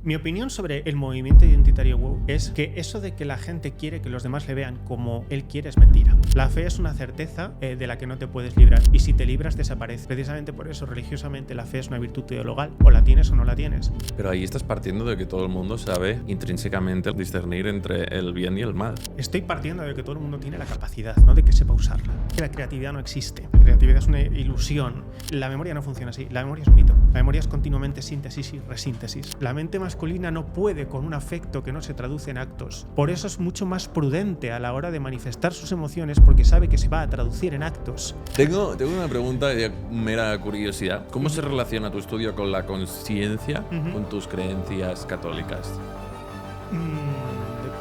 Mi opinión sobre el movimiento identitario woke es que eso de que la gente quiere que los demás le vean como él quiere es mentira. La fe es una certeza de la que no te puedes librar, y si te libras desaparece. Precisamente por eso, religiosamente, la fe es una virtud teologal, o la tienes o no la tienes. Pero ahí estás partiendo de que todo el mundo sabe intrínsecamente discernir entre el bien y el mal. Estoy partiendo de que todo el mundo tiene la capacidad, no de que sepa usarla. La creatividad no existe. La creatividad es una ilusión. La memoria no funciona así. La memoria es un mito. La memoria es continuamente síntesis y resíntesis. La mente masculina no puede con un afecto que no se traduce en actos. Por eso es mucho más prudente a la hora de manifestar sus emociones, porque sabe que se va a traducir en actos. Tengo una pregunta de mera curiosidad. ¿Cómo se relaciona tu estudio con la conciencia, con tus creencias católicas?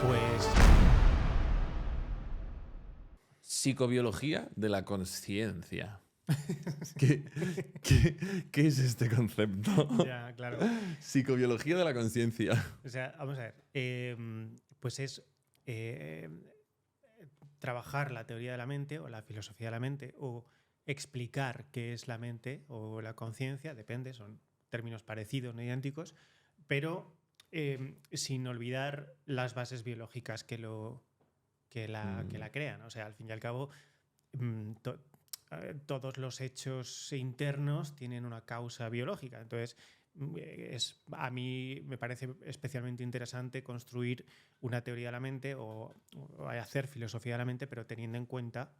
Pues... Psicobiología de la conciencia. ¿Qué es este concepto? Ya, claro. Psicobiología de la conciencia. O sea, vamos a ver. Pues es trabajar la teoría de la mente o la filosofía de la mente, o explicar qué es la mente o la conciencia, depende, son términos parecidos, no idénticos, pero sin olvidar las bases biológicas que la crean. O sea, al fin y al cabo, todos los hechos internos tienen una causa biológica. Entonces, a mí me parece especialmente interesante construir una teoría de la mente o hacer filosofía de la mente, pero teniendo en cuenta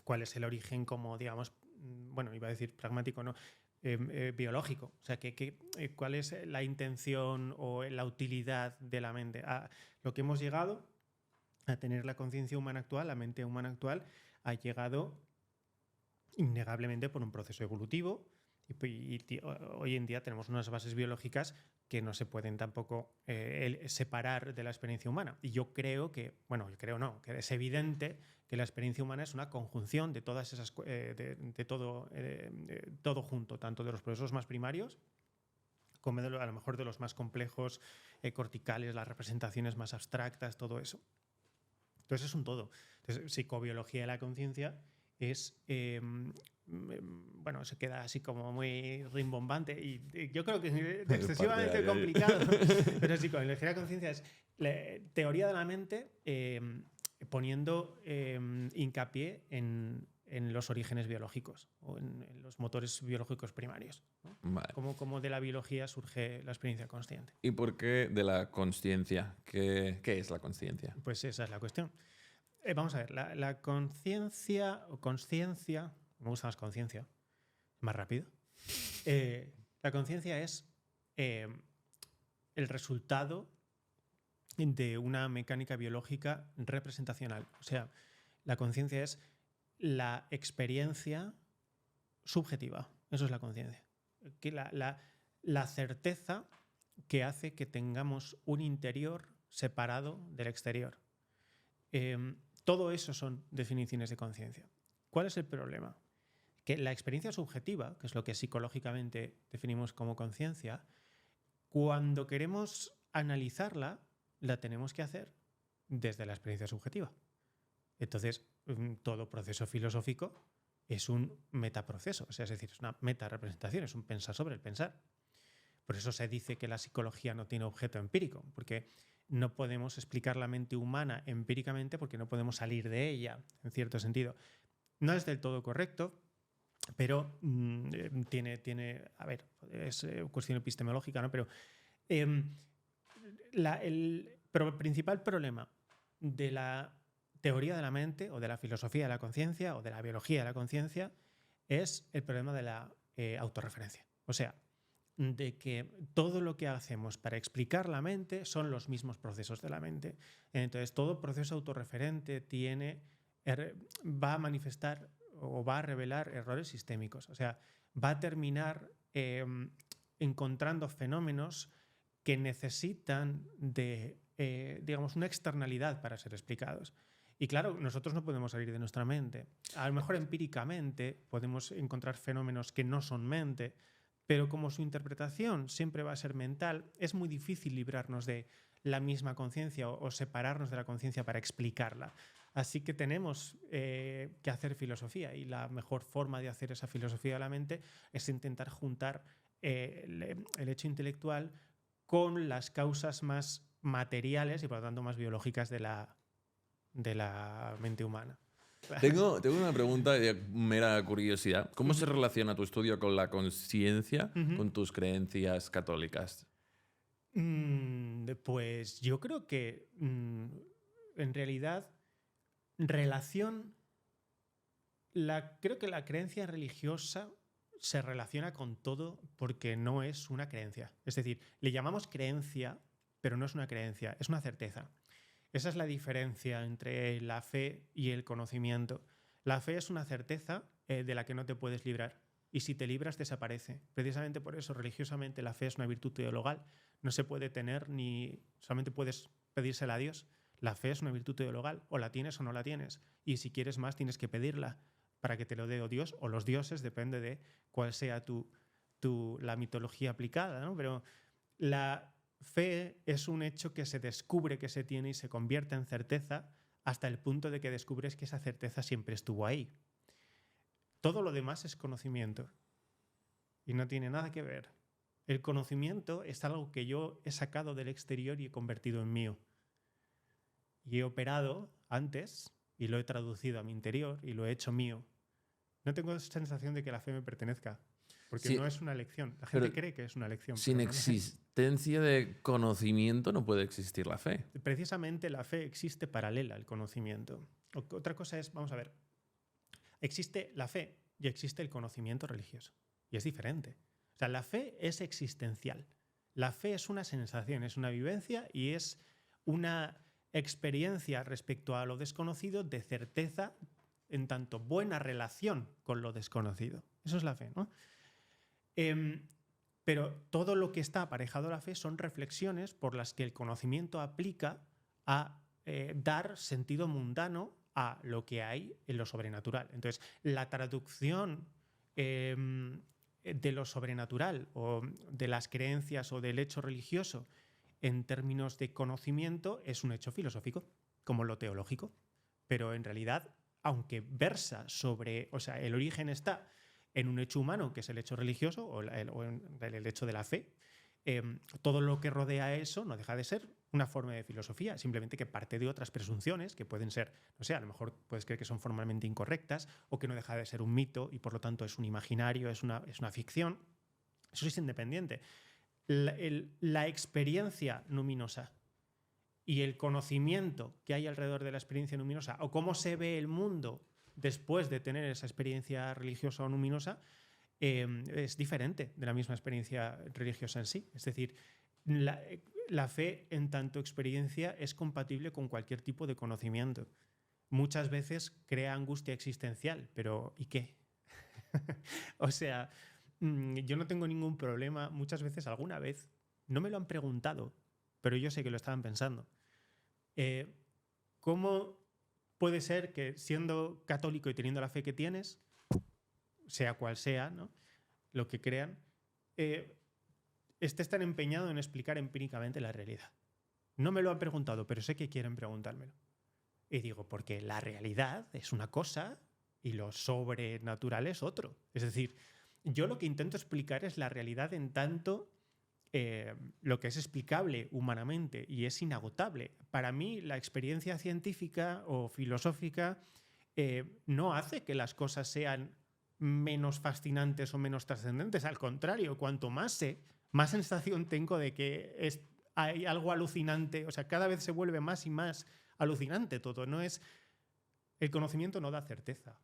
cuál es el origen, como, digamos, bueno, iba a decir pragmático, no, biológico. O sea, cuál es la intención o la utilidad de la mente. Lo que hemos llegado a tener la conciencia humana actual, la mente humana actual, ha llegado innegablemente por un proceso evolutivo. Y hoy en día tenemos unas bases biológicas que no se pueden tampoco separar de la experiencia humana. Y yo creo que, bueno, que es evidente que la experiencia humana es una conjunción de todas esas, de todo junto, tanto de los procesos más primarios como a lo mejor de los más complejos, corticales, las representaciones más abstractas, todo eso. Entonces es un todo. Entonces, psicobiología de la conciencia es... bueno, se queda así como muy rimbombante y yo creo que es excesivamente complicado. Pero psicobiología de la conciencia es teoría de la mente poniendo hincapié en los orígenes biológicos o en los motores biológicos primarios, ¿no? Vale. Como de la biología surge la experiencia consciente. ¿Y por qué de la consciencia? ¿Qué es la consciencia? Pues esa es la cuestión. Vamos a ver, la conciencia o consciencia, me gusta más conciencia, más rápido. La conciencia es el resultado de una mecánica biológica representacional. O sea, la conciencia es la experiencia subjetiva. Eso es la conciencia. La certeza que hace que tengamos un interior separado del exterior. Todo eso son definiciones de conciencia. ¿Cuál es el problema? Que la experiencia subjetiva, que es lo que psicológicamente definimos como conciencia, cuando queremos analizarla, la tenemos que hacer desde la experiencia subjetiva. Entonces, todo proceso filosófico es un metaproceso, o sea, es decir, es una metarepresentación, es un pensar sobre el pensar. Por eso se dice que la psicología no tiene objeto empírico, porque no podemos explicar la mente humana empíricamente porque no podemos salir de ella, en cierto sentido. No es del todo correcto, pero tiene a ver, es cuestión epistemológica, ¿no? Pero el principal problema de la teoría de la mente o de la filosofía de la conciencia o de la biología de la conciencia es el problema de la autorreferencia. O sea, de que todo lo que hacemos para explicar la mente son los mismos procesos de la mente. Entonces, todo proceso autorreferente va a manifestar o va a revelar errores sistémicos. O sea, va a terminar encontrando fenómenos que necesitan de, digamos, una externalidad para ser explicados. Y claro, nosotros no podemos salir de nuestra mente. A lo mejor empíricamente podemos encontrar fenómenos que no son mente, pero como su interpretación siempre va a ser mental, es muy difícil librarnos de la misma conciencia o separarnos de la conciencia para explicarla. Así que tenemos que hacer filosofía, y la mejor forma de hacer esa filosofía de la mente es intentar juntar el hecho intelectual con las causas más materiales y por lo tanto más biológicas de la mente humana. Tengo una pregunta de mera curiosidad. ¿Cómo se relaciona tu estudio con la conciencia, con tus creencias católicas? Pues yo creo que en realidad relación... creo que la creencia religiosa se relaciona con todo porque no es una creencia. Es decir, le llamamos creencia, pero no es una creencia, es una certeza. Esa es la diferencia entre la fe y el conocimiento. La fe es una certeza de la que no te puedes librar. Y si te libras, desaparece. Precisamente por eso, religiosamente, la fe es una virtud teologal. No se puede tener ni... Solamente puedes pedírsela a Dios. La fe es una virtud teologal. O la tienes o no la tienes. Y si quieres más, tienes que pedirla para que te lo dé o Dios o los dioses, depende de cuál sea la mitología aplicada, ¿no? Pero la fe es un hecho que se descubre que se tiene y se convierte en certeza hasta el punto de que descubres que esa certeza siempre estuvo ahí. Todo lo demás es conocimiento y no tiene nada que ver. El conocimiento es algo que yo he sacado del exterior y he convertido en mío. Y he operado antes y lo he traducido a mi interior y lo he hecho mío. No tengo sensación de que la fe me pertenezca, porque no es una elección. La gente cree que es una elección. Sin existencia de conocimiento no puede existir la fe. Precisamente la fe existe paralela al conocimiento. Otra cosa es, vamos a ver, existe la fe y existe el conocimiento religioso. Y es diferente. O sea, la fe es existencial. La fe es una sensación, es una vivencia y es una experiencia respecto a lo desconocido de certeza en tanto buena relación con lo desconocido. Eso es la fe, ¿no? Pero todo lo que está aparejado a la fe son reflexiones por las que el conocimiento aplica a dar sentido mundano a lo que hay en lo sobrenatural. Entonces, la traducción de lo sobrenatural o de las creencias o del hecho religioso en términos de conocimiento es un hecho filosófico, como lo teológico. Pero en realidad, aunque versa sobre... O sea, el origen está en un hecho humano, que es el hecho religioso o en el hecho de la fe, todo lo que rodea eso no deja de ser una forma de filosofía, simplemente que parte de otras presunciones que pueden ser, no sé, a lo mejor puedes creer que son formalmente incorrectas o que no deja de ser un mito y por lo tanto es un imaginario, es una ficción. Eso es independiente. La experiencia luminosa y el conocimiento que hay alrededor de la experiencia luminosa o cómo se ve el mundo después de tener esa experiencia religiosa o luminosa es diferente de la misma experiencia religiosa en sí. Es decir, la fe en tanto experiencia es compatible con cualquier tipo de conocimiento. Muchas veces crea angustia existencial, pero ¿y qué? O sea... Yo no tengo ningún problema, muchas veces, alguna vez, no me lo han preguntado, pero yo sé que lo estaban pensando. ¿Cómo puede ser que siendo católico y teniendo la fe que tienes, sea cual sea, ¿no?, lo que crean, estés tan empeñado en explicar empíricamente la realidad? No me lo han preguntado, pero sé que quieren preguntármelo. Y digo, porque la realidad es una cosa y lo sobrenatural es otro. Es decir... Yo lo que intento explicar es la realidad en tanto lo que es explicable humanamente y es inagotable. Para mí, la experiencia científica o filosófica no hace que las cosas sean menos fascinantes o menos trascendentes. Al contrario, cuanto más sé, más sensación tengo de que hay algo alucinante. O sea, cada vez se vuelve más y más alucinante todo. El conocimiento no da certeza.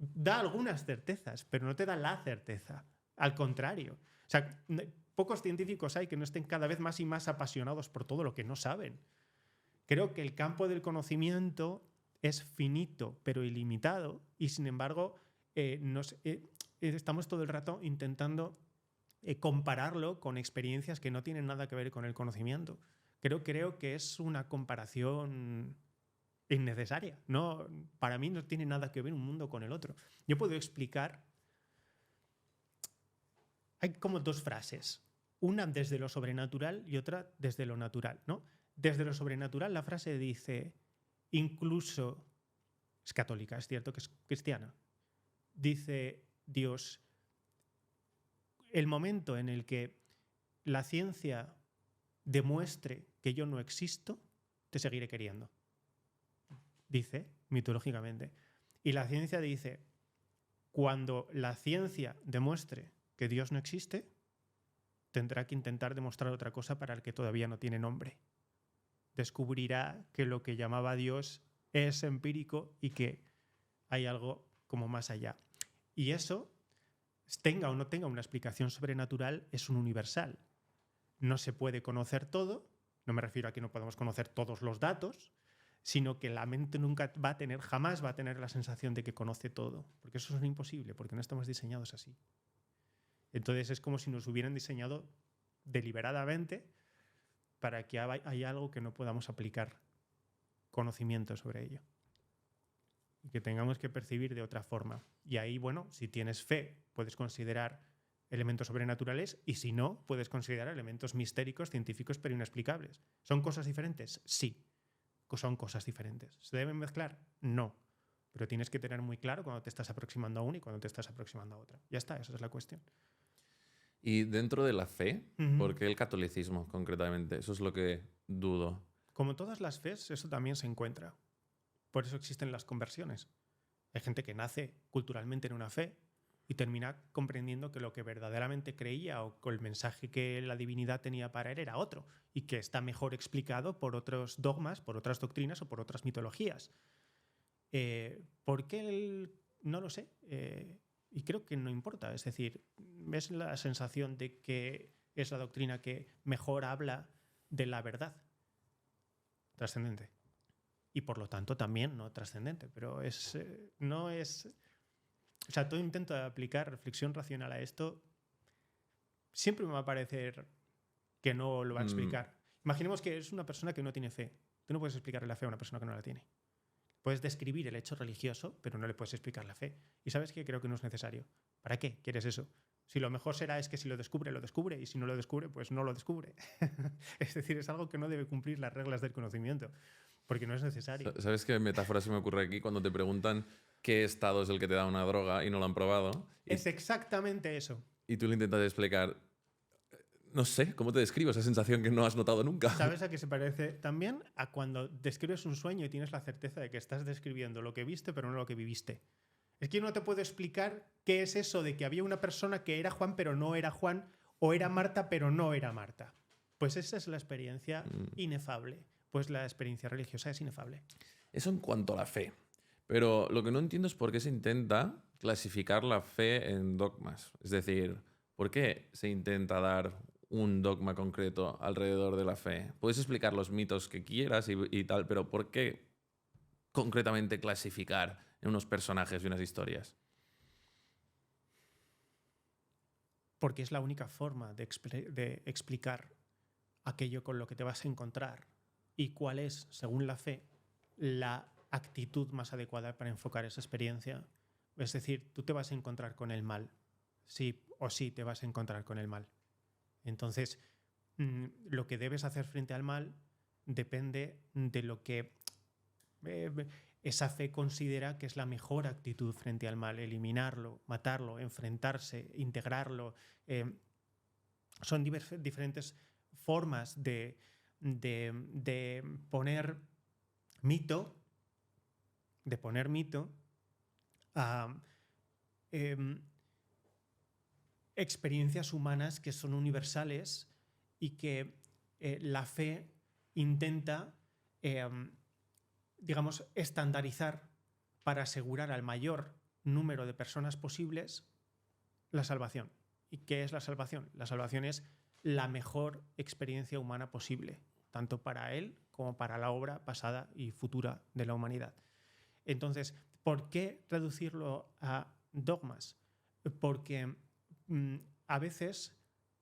Da algunas certezas, pero no te da la certeza. Al contrario. O sea, pocos científicos hay que no estén cada vez más y más apasionados por todo lo que no saben. Creo que el campo del conocimiento es finito, pero ilimitado, y sin embargo estamos todo el rato intentando compararlo con experiencias que no tienen nada que ver con el conocimiento. Creo que es una comparación... innecesaria. No, para mí no tiene nada que ver un mundo con el otro. Yo puedo explicar... Hay como dos frases. Una desde lo sobrenatural y otra desde lo natural, ¿no? Desde lo sobrenatural la frase dice, incluso... Es católica, es cierto que es cristiana. Dice Dios, el momento en el que la ciencia demuestre que yo no existo, te seguiré queriendo. Dice mitológicamente. Y la ciencia dice, cuando la ciencia demuestre que Dios no existe, tendrá que intentar demostrar otra cosa para el que todavía no tiene nombre. Descubrirá que lo que llamaba Dios es empírico y que hay algo como más allá. Y eso, tenga o no tenga una explicación sobrenatural, es un universal. No se puede conocer todo, no me refiero a que no podamos conocer todos los datos, sino que la mente jamás va a tener la sensación de que conoce todo, porque eso es imposible, porque no estamos diseñados así. Entonces es como si nos hubieran diseñado deliberadamente para que haya algo que no podamos aplicar conocimiento sobre ello y que tengamos que percibir de otra forma. Y ahí, bueno, si tienes fe, puedes considerar elementos sobrenaturales, y si no, puedes considerar elementos mistéricos, científicos, pero inexplicables. ¿Son cosas diferentes? Sí, son cosas diferentes. ¿Se deben mezclar? No. Pero tienes que tener muy claro cuando te estás aproximando a una y cuando te estás aproximando a otra. Ya está, esa es la cuestión. Y dentro de la fe, ¿por qué el catolicismo concretamente? Eso es lo que dudo. Como todas las fes, eso también se encuentra. Por eso existen las conversiones. Hay gente que nace culturalmente en una fe y termina comprendiendo que lo que verdaderamente creía o el mensaje que la divinidad tenía para él era otro y que está mejor explicado por otros dogmas, por otras doctrinas o por otras mitologías. ¿Por qué? No lo sé. Y creo que no importa. Es decir, es la sensación de que es la doctrina que mejor habla de la verdad trascendente. Y por lo tanto también no trascendente. Pero no es... O sea, todo intento de aplicar reflexión racional a esto siempre me va a parecer que no lo va a explicar. Imaginemos que es una persona que no tiene fe. Tú no puedes explicarle la fe a una persona que no la tiene. Puedes describir el hecho religioso, pero no le puedes explicar la fe. ¿Y sabes qué? Creo que no es necesario. ¿Para qué quieres eso? Si lo mejor es que si lo descubre, y si no lo descubre, pues no lo descubre. Es decir, es algo que no debe cumplir las reglas del conocimiento, porque no es necesario. ¿Sabes qué metáfora se me ocurre aquí cuando te preguntan qué estado es el que te da una droga y no lo han probado? Es exactamente eso. Y tú le intentas explicar, no sé, ¿cómo te describo esa sensación que no has notado nunca? ¿Sabes a qué se parece? También a cuando describes un sueño y tienes la certeza de que estás describiendo lo que viste, pero no lo que viviste. Es que yo no te puedo explicar qué es eso de que había una persona que era Juan, pero no era Juan, o era Marta, pero no era Marta. Pues esa es la experiencia inefable. Pues la experiencia religiosa es inefable. Eso en cuanto a la fe. Pero lo que no entiendo es por qué se intenta clasificar la fe en dogmas. Es decir, ¿por qué se intenta dar un dogma concreto alrededor de la fe? Puedes explicar los mitos que quieras y tal, pero ¿por qué concretamente clasificar en unos personajes y unas historias? Porque es la única forma de explicar aquello con lo que te vas a encontrar y cuál es, según la fe, la actitud más adecuada para enfocar esa experiencia. Es decir, tú te vas a encontrar con el mal, sí o sí te vas a encontrar con el mal. Entonces, lo que debes hacer frente al mal depende de lo que esa fe considera que es la mejor actitud frente al mal. Eliminarlo, matarlo, enfrentarse, integrarlo. Son diferentes formas de poner mito, a experiencias humanas que son universales y que la fe intenta, digamos, estandarizar para asegurar al mayor número de personas posibles la salvación. ¿Y qué es la salvación? La salvación es la mejor experiencia humana posible, tanto para él como para la obra pasada y futura de la humanidad. Entonces, ¿por qué reducirlo a dogmas? Porque a veces,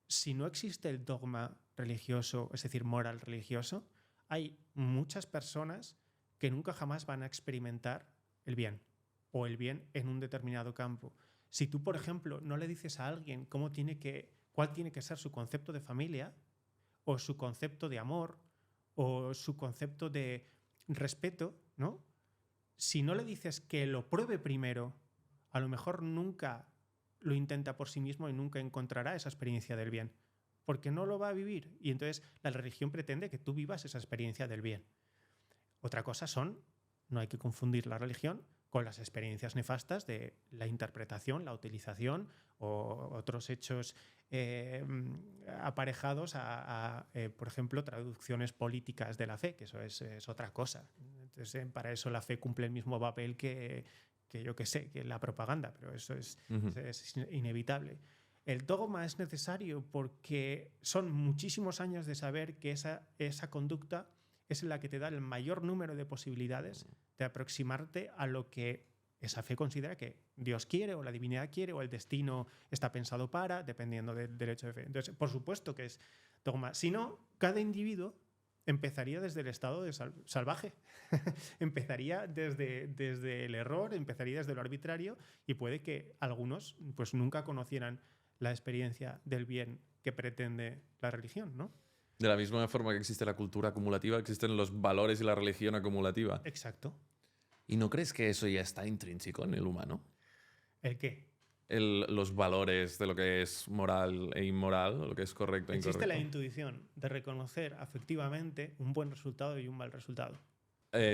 si no existe el dogma religioso, es decir, moral religioso, hay muchas personas que nunca jamás van a experimentar el bien o el bien en un determinado campo. Si tú, por ejemplo, no le dices a alguien cuál tiene que ser su concepto de familia o su concepto de amor o su concepto de respeto, ¿no? Si no le dices que lo pruebe primero, a lo mejor nunca lo intenta por sí mismo y nunca encontrará esa experiencia del bien. porque no lo va a vivir. Y entonces la religión pretende que tú vivas esa experiencia del bien. Otra cosa no hay que confundir la religión con las experiencias nefastas de la interpretación, la utilización o otros hechos aparejados por ejemplo, traducciones políticas de la fe, que eso es otra cosa. Entonces, para eso la fe cumple el mismo papel que yo que sé, que la propaganda, pero eso es inevitable. El dogma es necesario porque son muchísimos años de saber que esa conducta es la que te da el mayor número de posibilidades de aproximarte a lo que esa fe considera que Dios quiere o la divinidad quiere o el destino está pensado para, dependiendo del hecho de fe. Entonces, por supuesto que es dogma. Si no, cada individuo empezaría desde el estado de salvaje. Empezaría desde el error, empezaría desde lo arbitrario y puede que algunos pues nunca conocieran la experiencia del bien que pretende la religión, ¿no? De la misma forma que existe la cultura acumulativa, existen los valores y la religión acumulativa. Exacto. ¿Y no crees que eso ya está intrínseco en el humano? ¿El qué? Los valores de lo que es moral e inmoral, lo que es correcto e incorrecto. Existe la intuición de reconocer afectivamente un buen resultado y un mal resultado.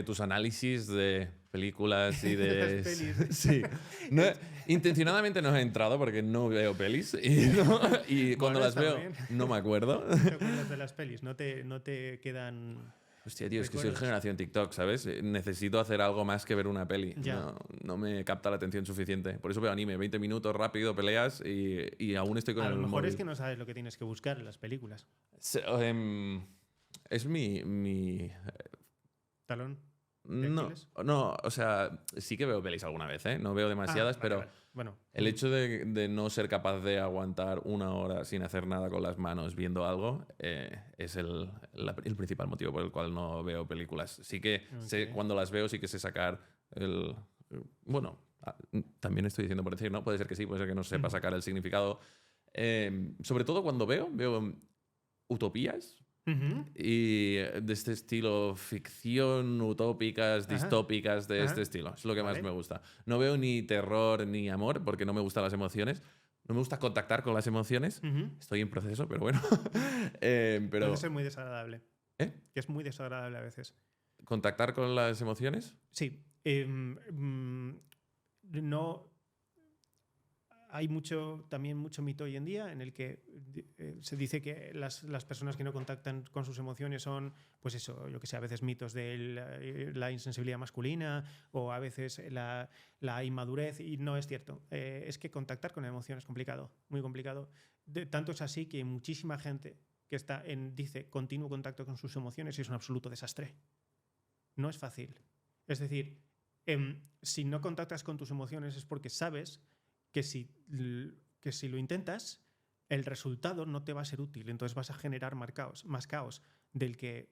Tus análisis de películas y De de... las pelis. Sí. Intencionadamente no he entrado porque no veo pelis y cuando Bueno, las veo bien. no me acuerdo. ¿No te acuerdas de las pelis? No te quedan... Hostia, tío, es que soy ¿Recuerdas? generación TikTok, ¿sabes? Necesito hacer algo más que ver una peli. Ya. No me capta la atención suficiente. Por eso veo anime, 20 minutos, rápido, peleas y aún estoy con A el lo mejor móvil. es que no sabes lo que tienes que buscar en las películas. Es mi Talón. ¿De No, Aquiles? no, o sea, sí que veo pelis alguna vez, ¿eh? No veo demasiadas, Vale, pero vale. Bueno, el hecho de no ser capaz de aguantar una hora sin hacer nada con las manos viendo algo es el principal motivo por el cual no veo películas. Sí que sé, cuando las veo, sí que sé sacar el... Bueno, también estoy diciendo por decir, ¿no? Puede ser que sí, puede ser que no sepa sacar el significado. Sobre todo cuando veo utopías. Y de este estilo, ficción, utópicas, distópicas, de este estilo. Es lo que más me gusta. No veo ni terror ni amor, porque no me gustan las emociones. No me gusta contactar con las emociones. Estoy en proceso, pero bueno. Pero... Puede ser muy desagradable. ¿Eh? Que es muy desagradable a veces. ¿Contactar con las emociones? Sí. No... Hay también mucho mito hoy en día en el que se dice que las personas que no contactan con sus emociones son, pues eso, yo que sé, a veces mitos de la insensibilidad masculina o a veces la inmadurez, y no es cierto. Es que contactar con la emoción es complicado, muy complicado. Tanto es así que muchísima gente que dice continuo contacto con sus emociones y es un absoluto desastre. No es fácil. Es decir, si no contactas con tus emociones es porque sabes que si lo intentas, el resultado no te va a ser útil. Entonces vas a generar más caos del que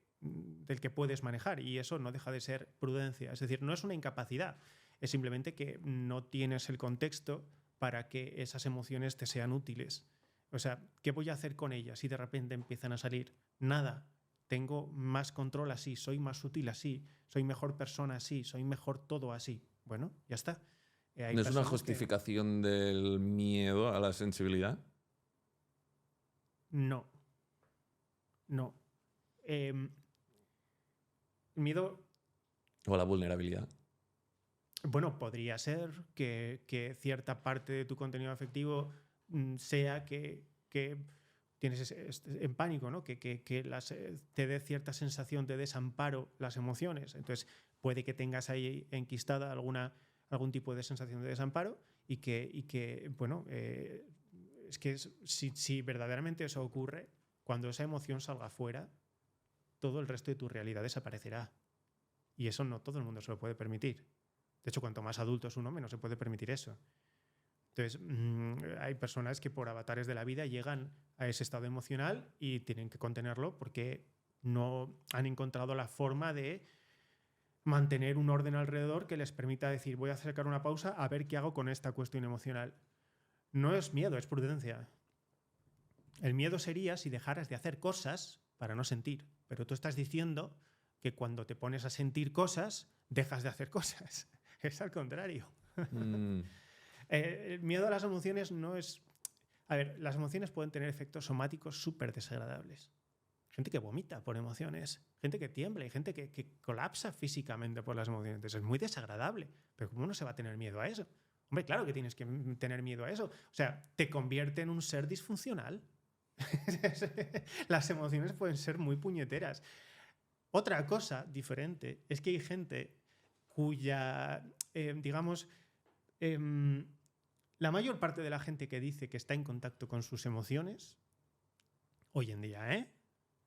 puedes manejar. Y eso no deja de ser prudencia. Es decir, no es una incapacidad. Es simplemente que no tienes el contexto para que esas emociones te sean útiles. O sea, ¿qué voy a hacer con ellas si de repente empiezan a salir? Nada. Tengo más control así, soy más útil así, soy mejor persona así, soy mejor todo así. Bueno, ya está. ¿No es una justificación del miedo a la sensibilidad? No. No. Miedo... ¿O a la vulnerabilidad? Bueno, podría ser que cierta parte de tu contenido afectivo sea que tienes en pánico, ¿no? Que te dé cierta sensación de desamparo las emociones. Entonces, puede que tengas ahí enquistada algún tipo de sensación de desamparo y que bueno, es que si verdaderamente eso ocurre, cuando esa emoción salga fuera, todo el resto de tu realidad desaparecerá. Y eso no todo el mundo se lo puede permitir. De hecho, cuanto más adulto es uno, menos se puede permitir eso. Entonces, hay personas que por avatares de la vida llegan a ese estado emocional y tienen que contenerlo porque no han encontrado la forma de mantener un orden alrededor que les permita decir, voy a sacar una pausa a ver qué hago con esta cuestión emocional. No es miedo, es prudencia. El miedo sería si dejaras de hacer cosas para no sentir. Pero tú estás diciendo que cuando te pones a sentir cosas, dejas de hacer cosas. Es al contrario. El miedo a las emociones no es... A ver, las emociones pueden tener efectos somáticos súper desagradables. Gente que vomita por emociones, gente que tiembla y gente que colapsa físicamente por las emociones. Entonces es muy desagradable. Pero ¿cómo no se va a tener miedo a eso? Hombre, claro que tienes que tener miedo a eso. O sea, te convierte en un ser disfuncional. Las emociones pueden ser muy puñeteras. Otra cosa diferente es que hay gente cuya, digamos, la mayor parte de la gente que dice que está en contacto con sus emociones, hoy en día,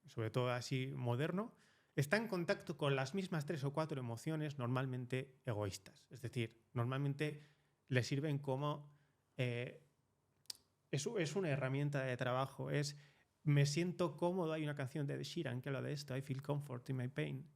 sobre todo así moderno, está en contacto con las mismas 3 o 4 emociones normalmente egoístas. Es decir, normalmente le sirven como... es una herramienta de trabajo, me siento cómodo. Hay una canción de Ed Sheeran que habla de esto, I feel comfort in my pain.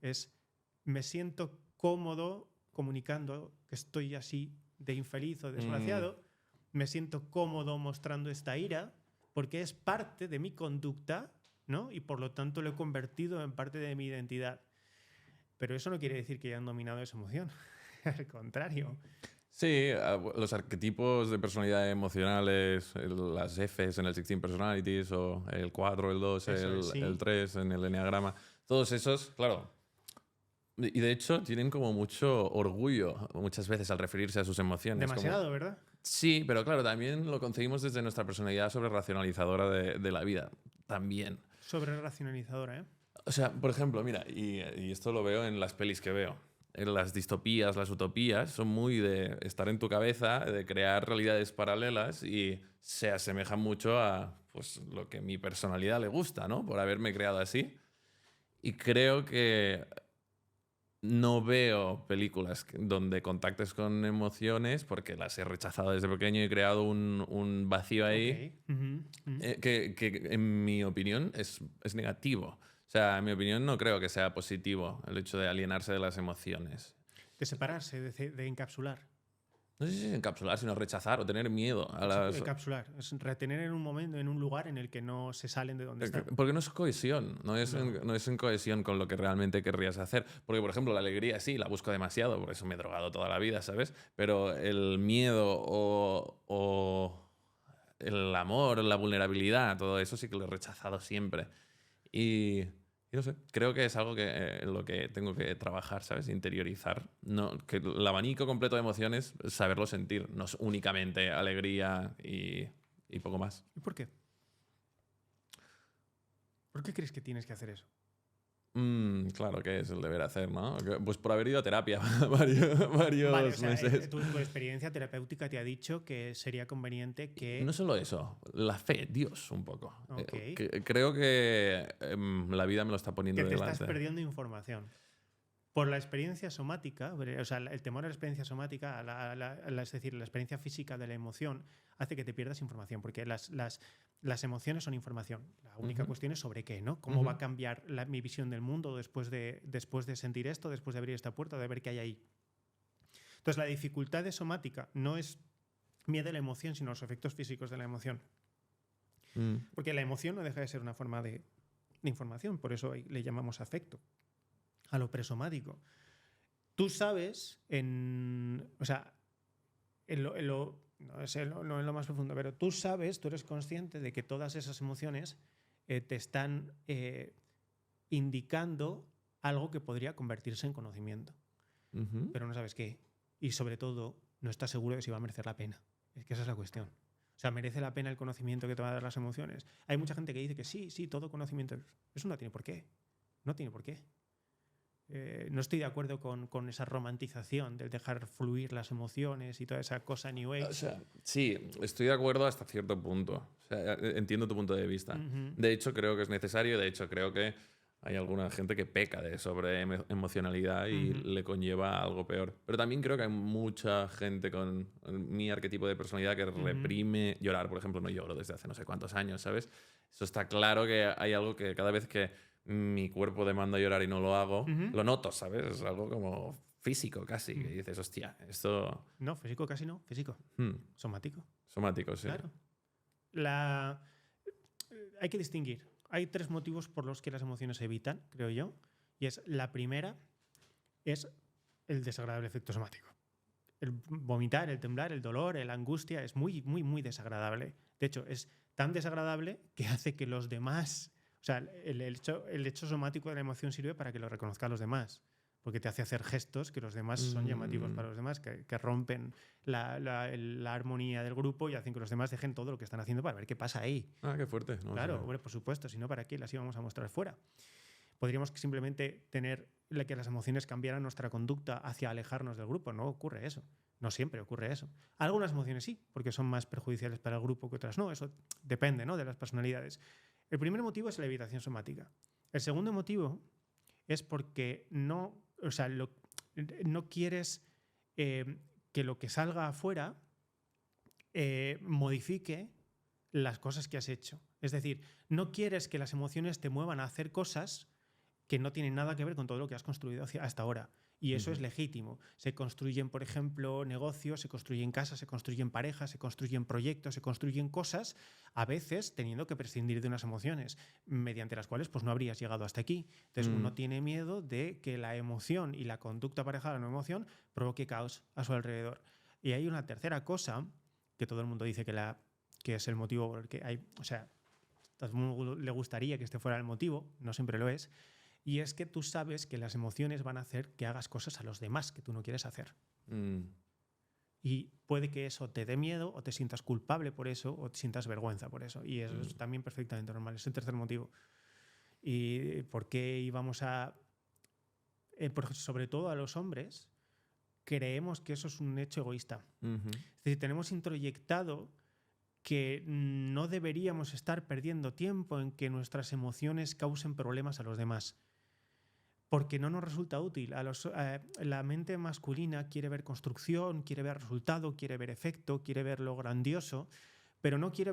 Me siento cómodo comunicando que estoy así de infeliz o desgraciado. Me siento cómodo mostrando esta ira porque es parte de mi conducta, ¿no? Y por lo tanto lo he convertido en parte de mi identidad. Pero eso no quiere decir que hayan dominado esa emoción. Al contrario. Sí, los arquetipos de personalidad emocionales, las Fs en el 16 Personalities, o el 4, el 2, el 3 en el Enneagrama, todos esos, claro. Y de hecho tienen como mucho orgullo muchas veces al referirse a sus emociones. Demasiado, como... ¿verdad? Sí, pero claro, también lo concebimos desde nuestra personalidad sobreracionalizadora de la vida. También. Sobreracionalizadora, ¿eh? O sea, por ejemplo, mira, y esto lo veo en las pelis que veo. En las distopías, las utopías, son muy de estar en tu cabeza, de crear realidades paralelas y se asemejan mucho a pues, lo que mi personalidad le gusta, ¿no? Por haberme creado así. Y creo que no veo películas donde contactes con emociones porque las he rechazado desde pequeño y he creado un vacío ahí que en mi opinión es negativo. O sea, en mi opinión no creo que sea positivo el hecho de alienarse de las emociones. De separarse, de encapsular. No sé si es encapsular, sino rechazar o tener miedo a las... Encapsular, es retener en un momento, en un lugar en el que no se salen de donde están. Porque no es cohesión, no es en cohesión con lo que realmente querrías hacer. Porque, por ejemplo, la alegría sí, la busco demasiado, por eso me he drogado toda la vida, ¿sabes? Pero el miedo o el amor, la vulnerabilidad, todo eso sí que lo he rechazado siempre. Y no sé, creo que es algo que en lo que tengo que trabajar, ¿sabes? Interiorizar. No, que el abanico completo de emociones, saberlo sentir, no es únicamente alegría y poco más. ¿Y por qué? ¿Por qué crees que tienes que hacer eso? Claro que es el deber hacer, ¿no? Pues por haber ido a terapia varios meses. Tu experiencia terapéutica te ha dicho que sería conveniente que... No solo eso, la fe, Dios, un poco. Okay. Creo que la vida me lo está poniendo delante. Que te delante. estás perdiendo información. Por la experiencia somática, o sea, el temor a la experiencia somática, es decir, la experiencia física de la emoción, hace que te pierdas información, porque las emociones son información. La única cuestión es sobre qué, ¿no? ¿Cómo va a cambiar mi visión del mundo después de sentir esto, después de abrir esta puerta, de ver qué hay ahí? Entonces, la dificultad de somática no es miedo a la emoción, sino los efectos físicos de la emoción. Porque la emoción no deja de ser una forma de información, por eso le llamamos afecto. A lo presomático. Tú sabes, no en lo más profundo, pero tú sabes, tú eres consciente de que todas esas emociones te están indicando algo que podría convertirse en conocimiento. Pero no sabes qué. Y sobre todo, no estás seguro de si va a merecer la pena. Es que esa es la cuestión. O sea, ¿merece la pena el conocimiento que te van a dar las emociones? Hay mucha gente que dice que sí, todo conocimiento. Eso no tiene por qué. No tiene por qué. No estoy de acuerdo con esa romantización del dejar fluir las emociones y toda esa cosa New Age. O sea, sí, estoy de acuerdo hasta cierto punto. O sea, entiendo tu punto de vista. De hecho, creo que es necesario. De hecho, creo que hay alguna gente que peca de sobre emocionalidad y le conlleva algo peor. Pero también creo que hay mucha gente con mi arquetipo de personalidad que reprime llorar. Por ejemplo, no lloro desde hace no sé cuántos años, ¿sabes? Eso está claro, que hay algo que cada vez que mi cuerpo demanda llorar y no lo hago, lo noto, ¿sabes? Es algo como físico casi, que dices, hostia, esto... No, físico casi no, físico. Somático. Somático, sí. Claro. Hay que distinguir. Hay 3 motivos por los que las emociones se evitan, creo yo. Y la primera es el desagradable efecto somático. El vomitar, el temblar, el dolor, la angustia es muy, muy, muy desagradable. De hecho, es tan desagradable que hace que los demás... O sea, el hecho somático de la emoción sirve para que lo reconozcan los demás. Porque te hace hacer gestos que los demás son llamativos para los demás, que rompen la armonía del grupo y hacen que los demás dejen todo lo que están haciendo para ver qué pasa ahí. Ah, qué fuerte. No, claro, hombre, por supuesto, si no, ¿para qué las íbamos a mostrar fuera? Podríamos simplemente tener que las emociones cambiaran nuestra conducta hacia alejarnos del grupo. No ocurre eso. No siempre ocurre eso. Algunas emociones sí, porque son más perjudiciales para el grupo que otras no. Eso depende, ¿no?, de las personalidades. El primer motivo es la evitación somática. El segundo motivo es porque no quieres que lo que salga afuera modifique las cosas que has hecho. Es decir, no quieres que las emociones te muevan a hacer cosas que no tienen nada que ver con todo lo que has construido hasta ahora. Y eso es legítimo. Se construyen, por ejemplo, negocios, se construyen casas, se construyen parejas, se construyen proyectos, se construyen cosas, a veces teniendo que prescindir de unas emociones, mediante las cuales pues, no habrías llegado hasta aquí. Entonces uno tiene miedo de que la emoción y la conducta aparejada a la no emoción provoque caos a su alrededor. Y hay una tercera cosa que todo el mundo dice que es el motivo por el que hay... O sea, a todo el mundo le gustaría que este fuera el motivo, no siempre lo es. Y es que tú sabes que las emociones van a hacer que hagas cosas a los demás que tú no quieres hacer. Y puede que eso te dé miedo o te sientas culpable por eso o te sientas vergüenza por eso. Y eso es también perfectamente normal. Es el tercer motivo. ¿Y por qué íbamos a...? Sobre todo a los hombres, creemos que eso es un hecho egoísta. Es decir, tenemos introyectado que no deberíamos estar perdiendo tiempo en que nuestras emociones causen problemas a los demás. Porque no nos resulta útil. La mente masculina quiere ver construcción, quiere ver resultado, quiere ver efecto, quiere ver lo grandioso, pero no quiere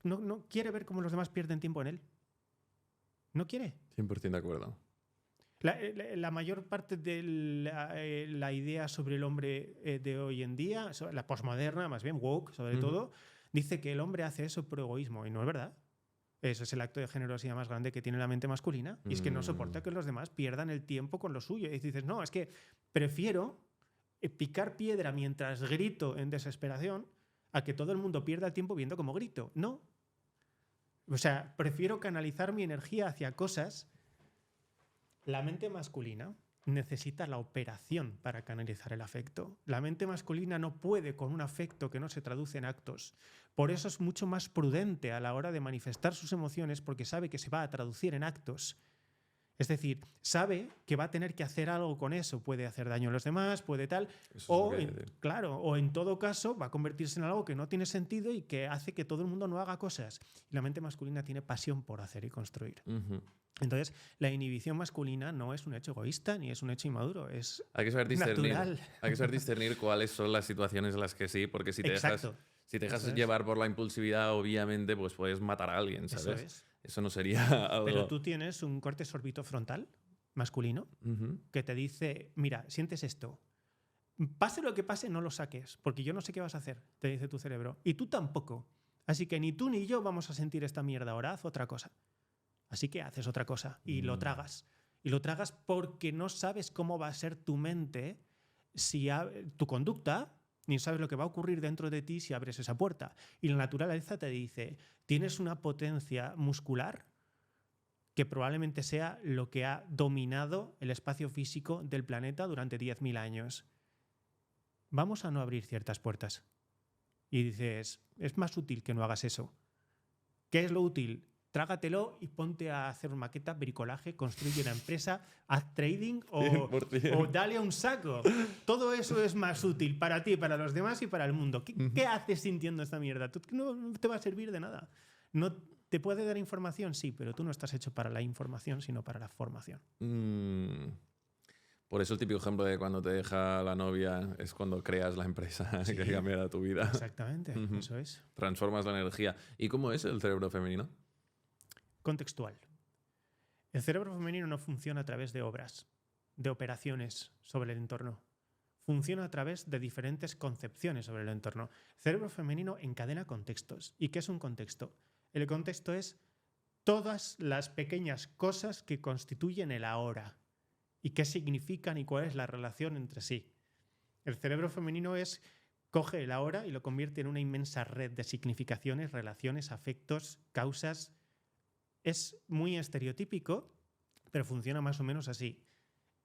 no quiere ver cómo los demás pierden tiempo en él. No quiere. 100% de acuerdo. La mayor parte de la idea sobre el hombre de hoy en día, la posmoderna, más bien woke sobre todo, dice que el hombre hace eso por egoísmo, y no es verdad. Ese es el acto de generosidad más grande que tiene la mente masculina. Y es que no soporta que los demás pierdan el tiempo con lo suyo. Y dices, no, es que prefiero picar piedra mientras grito en desesperación a que todo el mundo pierda el tiempo viendo cómo grito. No. O sea, prefiero canalizar mi energía hacia cosas. La mente masculina necesita la operación para canalizar el afecto. La mente masculina no puede con un afecto que no se traduce en actos. Por eso es mucho más prudente a la hora de manifestar sus emociones, porque sabe que se va a traducir en actos. Es decir, sabe que va a tener que hacer algo con eso. Puede hacer daño a los demás, puede tal. O en todo caso va a convertirse en algo que no tiene sentido y que hace que todo el mundo no haga cosas. Y la mente masculina tiene pasión por hacer y construir. Entonces, la inhibición masculina no es un hecho egoísta ni es un hecho inmaduro, es hay que saber discernir, natural. Hay que saber discernir cuáles son las situaciones en las que sí, porque si te dejas llevar por la impulsividad, obviamente, pues puedes matar a alguien, ¿sabes? Eso no sería algo... Pero tú tienes un corte orbitofrontal masculino que te dice, mira, sientes esto. Pase lo que pase, no lo saques, porque yo no sé qué vas a hacer, te dice tu cerebro. Y tú tampoco. Así que ni tú ni yo vamos a sentir esta mierda. Ahora haz otra cosa. Así que haces otra cosa y lo tragas. Y lo tragas porque no sabes cómo va a ser tu mente, tu conducta, ni sabes lo que va a ocurrir dentro de ti si abres esa puerta. Y la naturaleza te dice, tienes una potencia muscular que probablemente sea lo que ha dominado el espacio físico del planeta durante 10.000 años. Vamos a no abrir ciertas puertas. Y dices, es más útil que no hagas eso. ¿Qué es lo útil? Trágatelo y ponte a hacer maqueta, bricolaje, construye una empresa, haz trading o dale a un saco. Todo eso es más útil para ti, para los demás y para el mundo. ¿Qué haces sintiendo esta mierda? No te va a servir de nada. No te puede dar información, sí, pero tú no estás hecho para la información, sino para la formación. Por eso el típico ejemplo de cuando te deja la novia es cuando creas la empresa que cambiará tu vida. Exactamente, eso es. Transformas la energía. ¿Y cómo es el cerebro femenino? Contextual. El cerebro femenino no funciona a través de obras, de operaciones sobre el entorno. Funciona a través de diferentes concepciones sobre el entorno. El cerebro femenino encadena contextos. ¿Y qué es un contexto? El contexto es todas las pequeñas cosas que constituyen el ahora y qué significan y cuál es la relación entre sí. El cerebro femenino es coge el ahora y lo convierte en una inmensa red de significaciones, relaciones, afectos, causas. Es muy estereotípico, pero funciona más o menos así.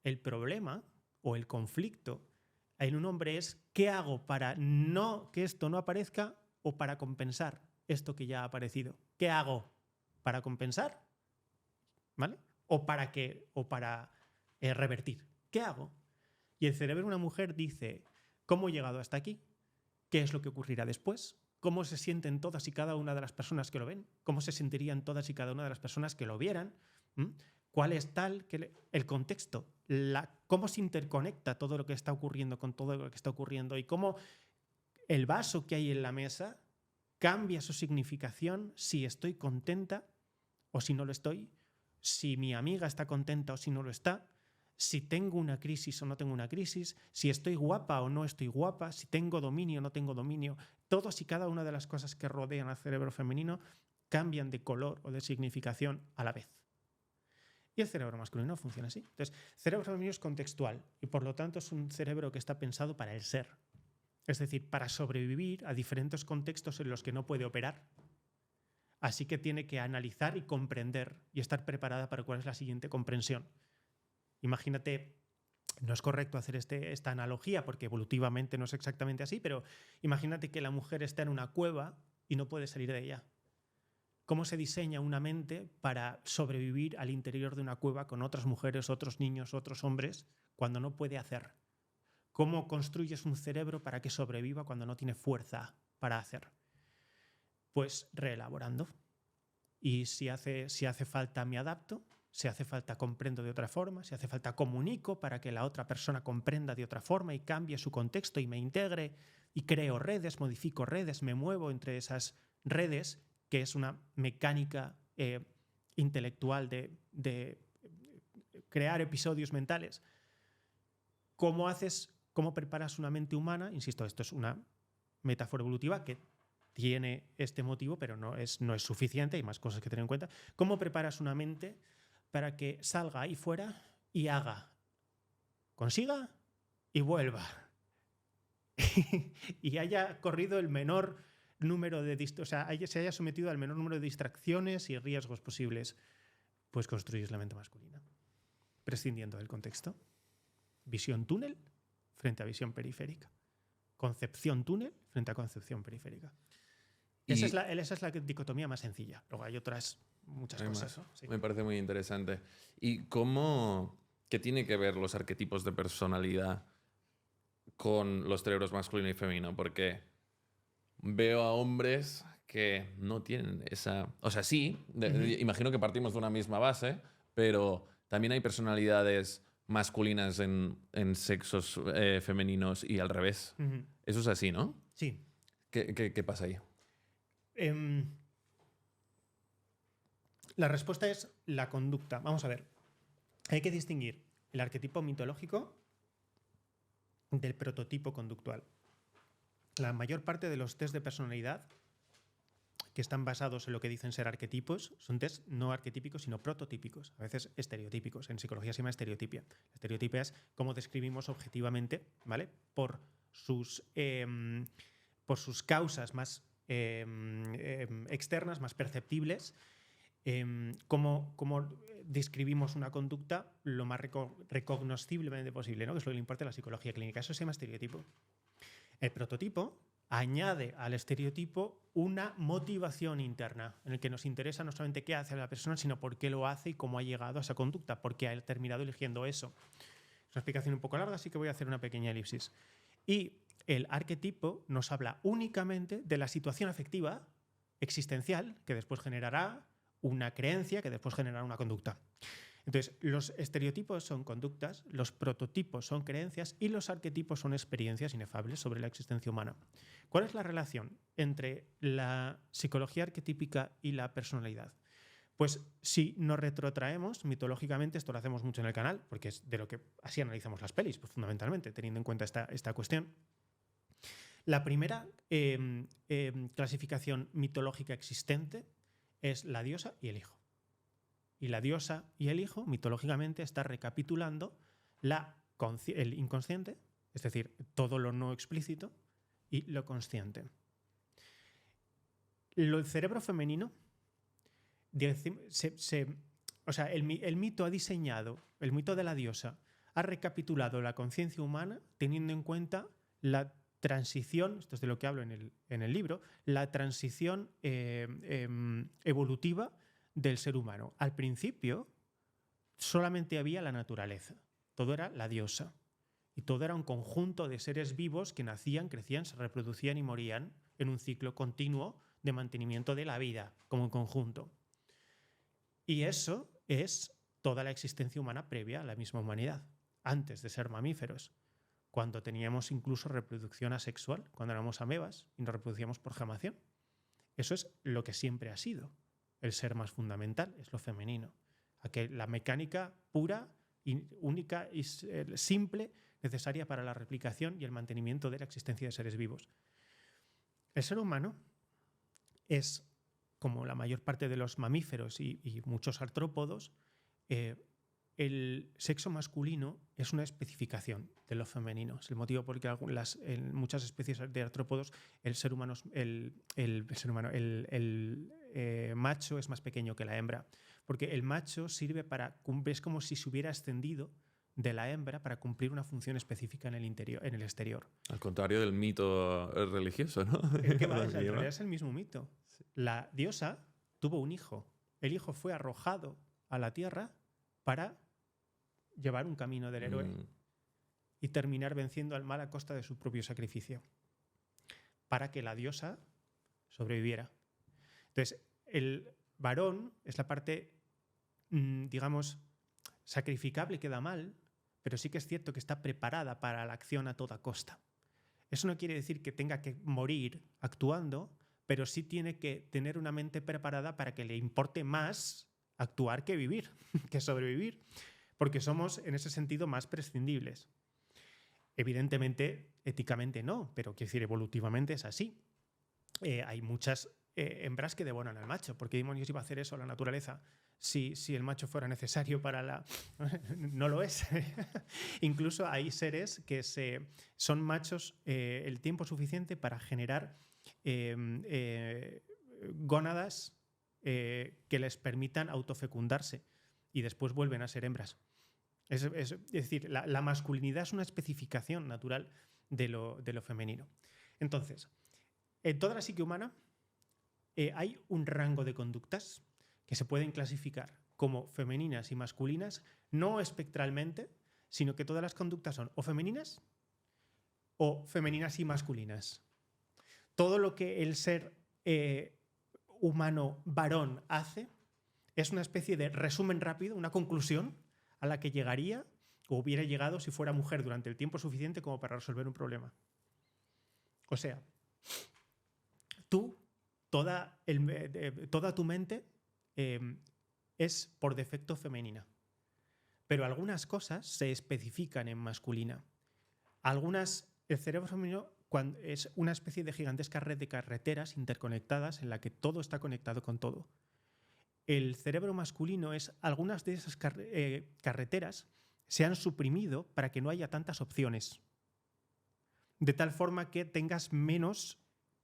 El problema o el conflicto en un hombre es ¿qué hago para que esto no aparezca o para compensar esto que ya ha aparecido? ¿Qué hago para compensar? ¿Vale? O para revertir. ¿Qué hago? Y el cerebro de una mujer dice, ¿cómo he llegado hasta aquí? ¿Qué es lo que ocurrirá después? ¿Cómo se sienten todas y cada una de las personas que lo ven? ¿Cómo se sentirían todas y cada una de las personas que lo vieran? ¿Cuál es el contexto? ¿Cómo se interconecta todo lo que está ocurriendo con todo lo que está ocurriendo? Y cómo el vaso que hay en la mesa cambia su significación si estoy contenta o si no lo estoy, si mi amiga está contenta o si no lo está, si tengo una crisis o no tengo una crisis, si estoy guapa o no estoy guapa, si tengo dominio o no tengo dominio. Todas y cada una de las cosas que rodean al cerebro femenino cambian de color o de significación a la vez. Y el cerebro masculino funciona así. Entonces, el cerebro femenino es contextual y por lo tanto es un cerebro que está pensado para el ser. Es decir, para sobrevivir a diferentes contextos en los que no puede operar. Así que tiene que analizar y comprender y estar preparada para cuál es la siguiente comprensión. Imagínate, no es correcto hacer esta analogía porque evolutivamente no es exactamente así, pero imagínate que la mujer está en una cueva y no puede salir de ella. ¿Cómo se diseña una mente para sobrevivir al interior de una cueva con otras mujeres, otros niños, otros hombres, cuando no puede hacer? ¿Cómo construyes un cerebro para que sobreviva cuando no tiene fuerza para hacer? Pues reelaborando. Y si hace falta me adapto, si hace falta comprendo de otra forma, si hace falta comunico para que la otra persona comprenda de otra forma y cambie su contexto y me integre y creo redes, modifico redes, me muevo entre esas redes, que es una mecánica intelectual de crear episodios mentales. ¿Cómo preparas una mente humana? Insisto, esto es una metáfora evolutiva que tiene este motivo, pero no es suficiente, hay más cosas que tener en cuenta. ¿Cómo preparas una mente para que salga ahí fuera y haga, consiga y vuelva? Y haya corrido el menor número se haya sometido al menor número de distracciones y riesgos posibles. Pues construyes la mente masculina, prescindiendo del contexto. Visión túnel frente a visión periférica. Concepción túnel frente a concepción periférica. Esa es la dicotomía más sencilla. Luego hay muchas cosas, ¿no? Sí. Me parece muy interesante. ¿Y qué tiene que ver los arquetipos de personalidad con los cerebros masculino y femenino? Porque veo a hombres que no tienen esa... O sea, sí, imagino que partimos de una misma base, pero también hay personalidades masculinas en sexos femeninos y al revés. Eso es así, ¿no? Sí. ¿Qué pasa ahí? La respuesta es la conducta. Vamos a ver. Hay que distinguir el arquetipo mitológico del prototipo conductual. La mayor parte de los test de personalidad que están basados en lo que dicen ser arquetipos son test no arquetípicos, sino prototípicos, a veces estereotípicos. En psicología se llama estereotipia. La estereotipia es cómo describimos objetivamente, ¿vale? Por sus causas más externas, más perceptibles, cómo describimos una conducta lo más recognosciblemente posible, ¿no? Que es lo que le importa a la psicología clínica. Eso se llama estereotipo. El prototipo añade al estereotipo una motivación interna en el que nos interesa no solamente qué hace la persona, sino por qué lo hace y cómo ha llegado a esa conducta, por qué ha terminado eligiendo eso. Es una explicación un poco larga, así que voy a hacer una pequeña elipsis. Y el arquetipo nos habla únicamente de la situación afectiva existencial que después generará una creencia que después generará una conducta. Entonces, los estereotipos son conductas, los prototipos son creencias y los arquetipos son experiencias inefables sobre la existencia humana. ¿Cuál es la relación entre la psicología arquetípica y la personalidad? Pues si nos retrotraemos mitológicamente, esto lo hacemos mucho en el canal, porque es de lo que así analizamos las pelis, pues fundamentalmente, teniendo en cuenta esta cuestión. La primera clasificación mitológica existente es la diosa y el hijo. Y la diosa y el hijo, mitológicamente, está recapitulando el inconsciente, es decir, todo lo no explícito, y lo consciente. El cerebro femenino, o sea, el mito ha diseñado, el mito de la diosa, ha recapitulado la conciencia humana teniendo en cuenta la transición, esto es de lo que hablo en el libro, la transición evolutiva del ser humano. Al principio solamente había la naturaleza, todo era la diosa. Y todo era un conjunto de seres vivos que nacían, crecían, se reproducían y morían en un ciclo continuo de mantenimiento de la vida como un conjunto. Y eso es toda la existencia humana previa a la misma humanidad, antes de ser mamíferos, cuando teníamos incluso reproducción asexual, cuando éramos amebas y nos reproducíamos por gemación. Eso es lo que siempre ha sido. El ser más fundamental es lo femenino. La mecánica pura, única y simple, necesaria para la replicación y el mantenimiento de la existencia de seres vivos. El ser humano es, como la mayor parte de los mamíferos y muchos artrópodos, el sexo masculino es una especificación de lo femenino. Es el motivo por el que en muchas especies de artrópodos el macho es más pequeño que la hembra, porque el macho sirve es como si se hubiera extendido de la hembra para cumplir una función específica en el exterior. Al contrario del mito religioso, ¿no? En realidad es el mismo mito. Sí. La diosa tuvo un hijo. El hijo fue arrojado a la tierra para llevar un camino del héroe y terminar venciendo al mal a costa de su propio sacrificio, para que la diosa sobreviviera. Entonces, el varón es la parte, digamos, sacrificable que da mal, pero sí que es cierto que está preparada para la acción a toda costa. Eso no quiere decir que tenga que morir actuando, pero sí tiene que tener una mente preparada para que le importe más actuar que vivir, que sobrevivir, porque somos en ese sentido más prescindibles. Evidentemente, éticamente no, pero quiero decir, evolutivamente es así. Hay muchas hembras que devoran al macho. ¿Por qué demonios iba a hacer eso la naturaleza? Si el macho fuera necesario para la... No lo es. Incluso hay seres que son machos el tiempo suficiente para generar gónadas que les permitan autofecundarse y después vuelven a ser hembras. Es decir, la masculinidad es una especificación natural de lo femenino. Entonces, en toda la psique humana hay un rango de conductas que se pueden clasificar como femeninas y masculinas, no espectralmente, sino que todas las conductas son o femeninas y masculinas. Todo lo que el ser humano varón hace es una especie de resumen rápido, una conclusión a la que llegaría o hubiera llegado si fuera mujer durante el tiempo suficiente como para resolver un problema. O sea, toda tu mente es por defecto femenina, pero algunas cosas se especifican en masculina. El cerebro femenino es una especie de gigantesca red de carreteras interconectadas en la que todo está conectado con todo. El cerebro masculino algunas de esas carreteras se han suprimido para que no haya tantas opciones, de tal forma que tengas menos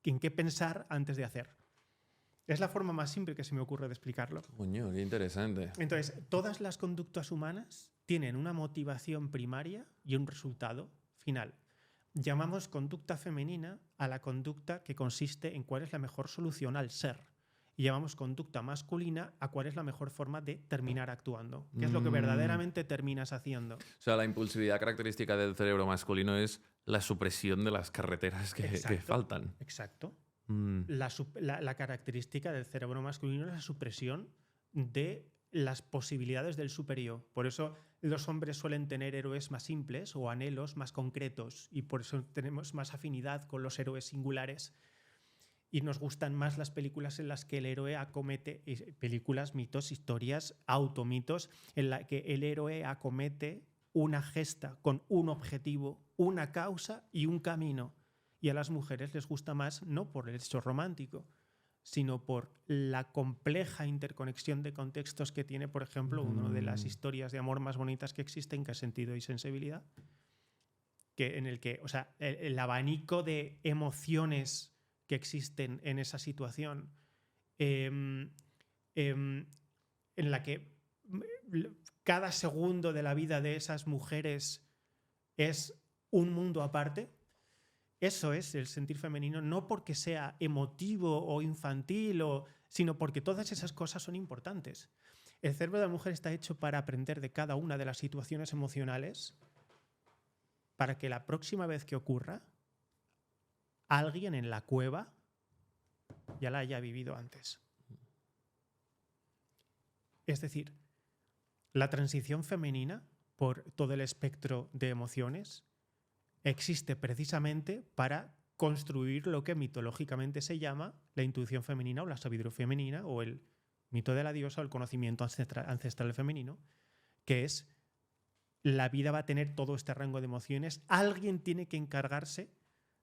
en qué pensar antes de hacer. Es la forma más simple que se me ocurre de explicarlo. Coño, qué interesante. Entonces, todas las conductas humanas tienen una motivación primaria y un resultado final. Llamamos conducta femenina a la conducta que consiste en cuál es la mejor solución al ser. Y llamamos conducta masculina a cuál es la mejor forma de terminar actuando. ¿Qué es lo que verdaderamente terminas haciendo? O sea, la impulsividad característica del cerebro masculino es la supresión de las carreteras que faltan. Exacto. La característica del cerebro masculino es la supresión de las posibilidades del superior. Por eso los hombres suelen tener héroes más simples o anhelos más concretos y por eso tenemos más afinidad con los héroes singulares. Y nos gustan más las películas en las que el héroe acomete, películas, mitos, historias, automitos, en la que el héroe acomete una gesta con un objetivo, una causa y un camino. Y a las mujeres les gusta más no por el hecho romántico, sino por la compleja interconexión de contextos que tiene, por ejemplo, una de las historias de amor más bonitas que existen, que es Sentido y Sensibilidad. en el que, o sea, el abanico de emociones que existen en esa situación, em, em, en la que cada segundo de la vida de esas mujeres es un mundo aparte. Eso es el sentir femenino, no porque sea emotivo o infantil, sino porque todas esas cosas son importantes. El cerebro de la mujer está hecho para aprender de cada una de las situaciones emocionales para que la próxima vez que ocurra, alguien en la cueva ya la haya vivido antes. Es decir, la transición femenina por todo el espectro de emociones existe precisamente para construir lo que mitológicamente se llama la intuición femenina o la sabiduría femenina o el mito de la diosa o el conocimiento ancestral femenino, que es la vida va a tener todo este rango de emociones. Alguien tiene que encargarse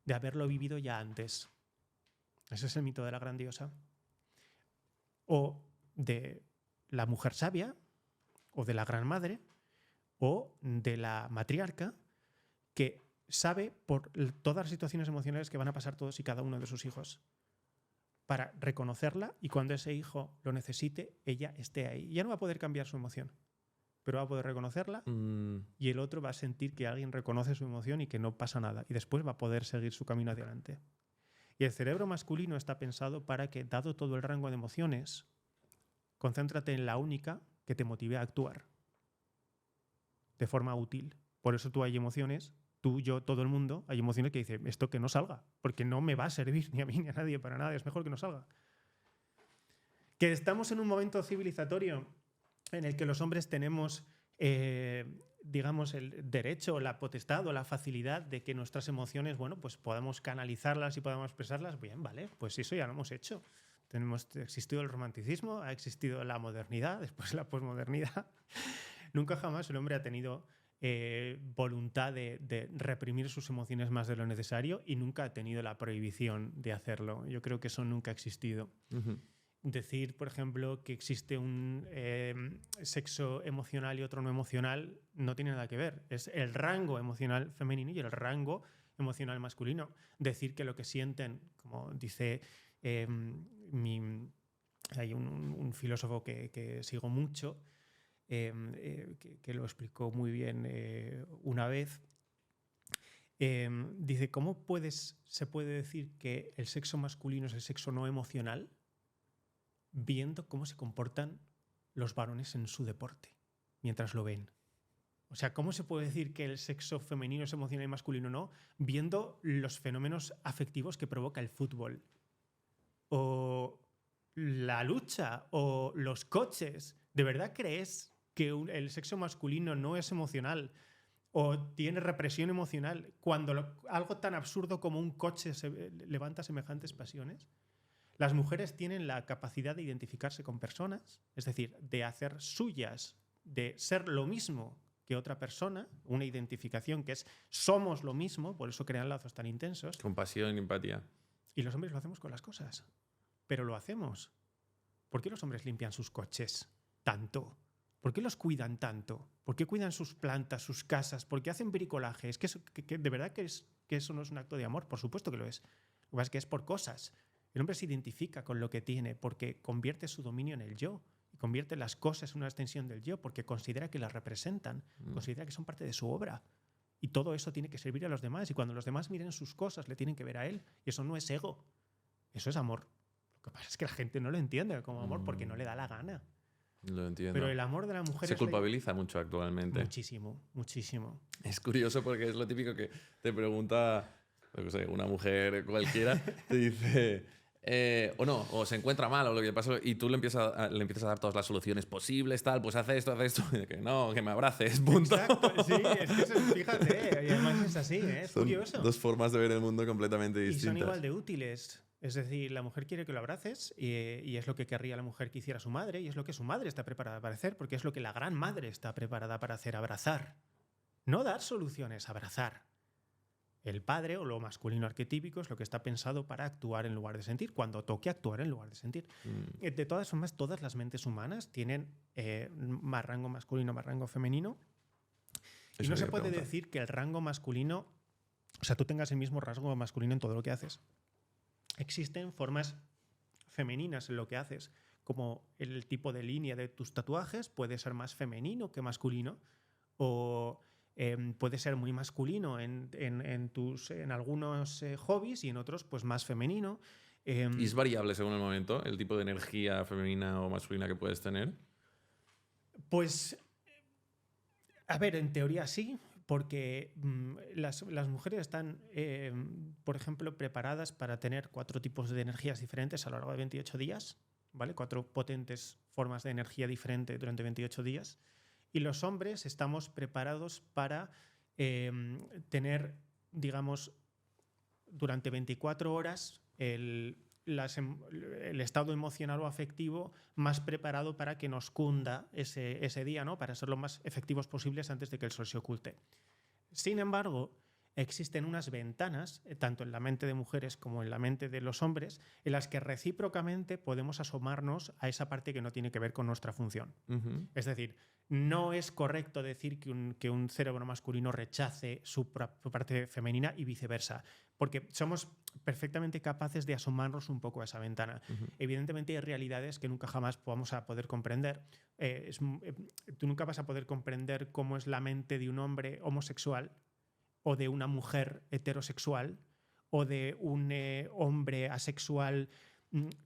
de haberlo vivido ya antes. Ese es el mito de la gran diosa. O de la mujer sabia, o de la gran madre, o de la matriarca, que sabe por todas las situaciones emocionales que van a pasar todos y cada uno de sus hijos, para reconocerla y cuando ese hijo lo necesite, ella esté ahí. Ya no va a poder cambiar su emoción, pero va a poder reconocerla y el otro va a sentir que alguien reconoce su emoción y que no pasa nada. Y después va a poder seguir su camino hacia adelante. Y el cerebro masculino está pensado para que, dado todo el rango de emociones, concéntrate en la única que te motive a actuar de forma útil. Por eso tú hay emociones, tú, yo, todo el mundo, hay emociones que dicen esto que no salga, porque no me va a servir ni a mí ni a nadie para nada, es mejor que no salga. Que estamos en un momento civilizatorio en el que los hombres tenemos, digamos, el derecho, la potestad o la facilidad de que nuestras emociones, bueno, pues podamos canalizarlas y podamos expresarlas, bien, vale, pues eso ya lo hemos hecho. Ha existido el romanticismo, ha existido la modernidad, después la posmodernidad. Nunca jamás el hombre ha tenido voluntad de reprimir sus emociones más de lo necesario y nunca ha tenido la prohibición de hacerlo. Yo creo que eso nunca ha existido. Decir, por ejemplo, que existe un sexo emocional y otro no emocional no tiene nada que ver. Es el rango emocional femenino y el rango emocional masculino. Decir que lo que sienten, como dice hay un filósofo que sigo mucho, que lo explicó muy bien una vez. Dice, ¿cómo se puede decir que el sexo masculino es el sexo no emocional viendo cómo se comportan los varones en su deporte mientras lo ven? O sea, ¿cómo se puede decir que el sexo femenino es emocional y masculino no viendo los fenómenos afectivos que provoca el fútbol? O la lucha, o los coches. ¿De verdad crees que el sexo masculino no es emocional o tiene represión emocional cuando algo tan absurdo como un coche levanta semejantes pasiones? Las mujeres tienen la capacidad de identificarse con personas, es decir, de hacer suyas, de ser lo mismo que otra persona, una identificación que es somos lo mismo, por eso crean lazos tan intensos. Compasión, empatía. Y los hombres lo hacemos con las cosas, pero lo hacemos. ¿Por qué los hombres limpian sus coches tanto? ¿Por qué los cuidan tanto? ¿Por qué cuidan sus plantas, sus casas? ¿Por qué hacen bricolaje? Es que de verdad que eso no es un acto de amor. Por supuesto que lo es. Lo que pasa es que es por cosas. El hombre se identifica con lo que tiene porque convierte su dominio en el yo. Y convierte las cosas en una extensión del yo porque considera que las representan. Considera que son parte de su obra. Y todo eso tiene que servir a los demás. Y cuando los demás miren sus cosas, le tienen que ver a él. Y eso no es ego. Eso es amor. Lo que pasa es que la gente no lo entiende como amor porque no le da la gana. Lo entiendo. Pero el amor de la mujer se culpabiliza mucho actualmente. Muchísimo, muchísimo. Es curioso porque es lo típico que te pregunta, no sé, una mujer cualquiera, te dice, o se encuentra mal o lo que pasa, y tú le empiezas a dar todas las soluciones posibles, tal, pues hace esto, y que no, que me abraces, punto. Exacto, sí, es que fíjate, y además es así, es son curioso. Dos formas de ver el mundo completamente distintas. Y son igual de útiles. Es decir, la mujer quiere que lo abraces y es lo que querría la mujer que hiciera su madre y es lo que su madre está preparada para hacer porque es lo que la gran madre está preparada para hacer, abrazar. No dar soluciones, abrazar. El padre o lo masculino arquetípico es lo que está pensado para actuar en lugar de sentir, cuando toque actuar en lugar de sentir. De todas formas, todas las mentes humanas tienen más rango masculino, más rango femenino. Y no se puede decir que el rango masculino o sea, tú tengas el mismo rasgo masculino en todo lo que haces. Existen formas femeninas en lo que haces, como el tipo de línea de tus tatuajes puede ser más femenino que masculino, o puede ser muy masculino en algunos hobbies y en otros pues más femenino. ¿Y es variable según el momento el tipo de energía femenina o masculina que puedes tener? Pues, a ver, en teoría sí, porque las mujeres están, por ejemplo, preparadas para tener 4 tipos de energías diferentes a lo largo de 28 días, ¿vale? 4 potentes formas de energía diferente durante 28 días. Y los hombres estamos preparados para tener, digamos, durante 24 horas el estado emocional o afectivo más preparado para que nos cunda ese día, ¿no? Para ser lo más efectivos posibles antes de que el sol se oculte. Sin embargo, existen unas ventanas, tanto en la mente de mujeres como en la mente de los hombres, en las que recíprocamente podemos asomarnos a esa parte que no tiene que ver con nuestra función. Es decir, no es correcto decir que un cerebro masculino rechace su parte femenina y viceversa, porque somos perfectamente capaces de asomarnos un poco a esa ventana. Evidentemente hay realidades que nunca jamás vamos a poder comprender. Tú nunca vas a poder comprender cómo es la mente de un hombre homosexual o de una mujer heterosexual o de un hombre asexual.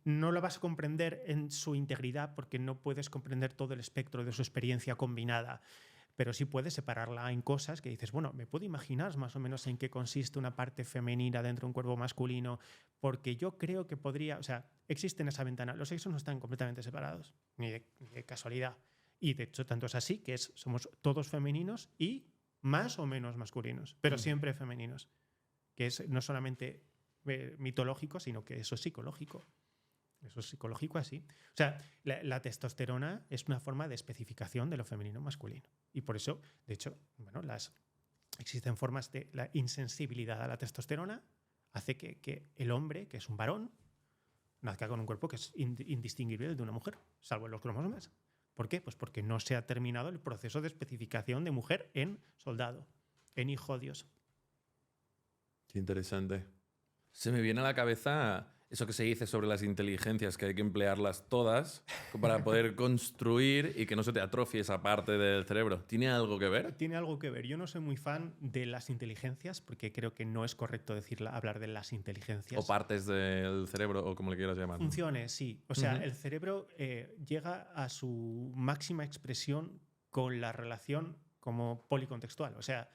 No lo vas a comprender en su integridad porque no puedes comprender todo el espectro de su experiencia combinada, pero sí puedes separarla en cosas que dices, bueno, me puedo imaginar más o menos en qué consiste una parte femenina dentro de un cuerpo masculino, porque yo creo que podría, o sea, existe en esa ventana. Los sexos no están completamente separados, ni de casualidad. Y de hecho, tanto es así que somos todos femeninos y más o menos masculinos, pero siempre femeninos, que es no solamente mitológico, sino que eso es psicológico. Eso es psicológico así. O sea, la testosterona es una forma de especificación de lo femenino masculino. Y por eso, de hecho, bueno, existen formas de la insensibilidad a la testosterona, hace que el hombre, que es un varón, nazca con un cuerpo que es indistinguible de una mujer, salvo en los cromosomas. ¿Por qué? Pues porque no se ha terminado el proceso de especificación de mujer en soldado, en hijo Dios. Qué interesante. Se me viene a la cabeza eso que se dice sobre las inteligencias, que hay que emplearlas todas para poder construir y que no se te atrofie esa parte del cerebro. ¿Tiene algo que ver? Tiene algo que ver. Yo no soy muy fan de las inteligencias porque creo que no es correcto hablar de las inteligencias. O partes del cerebro, o como le quieras llamar. Funciones, sí. O sea, el cerebro llega a su máxima expresión con la relación como policontextual. O sea,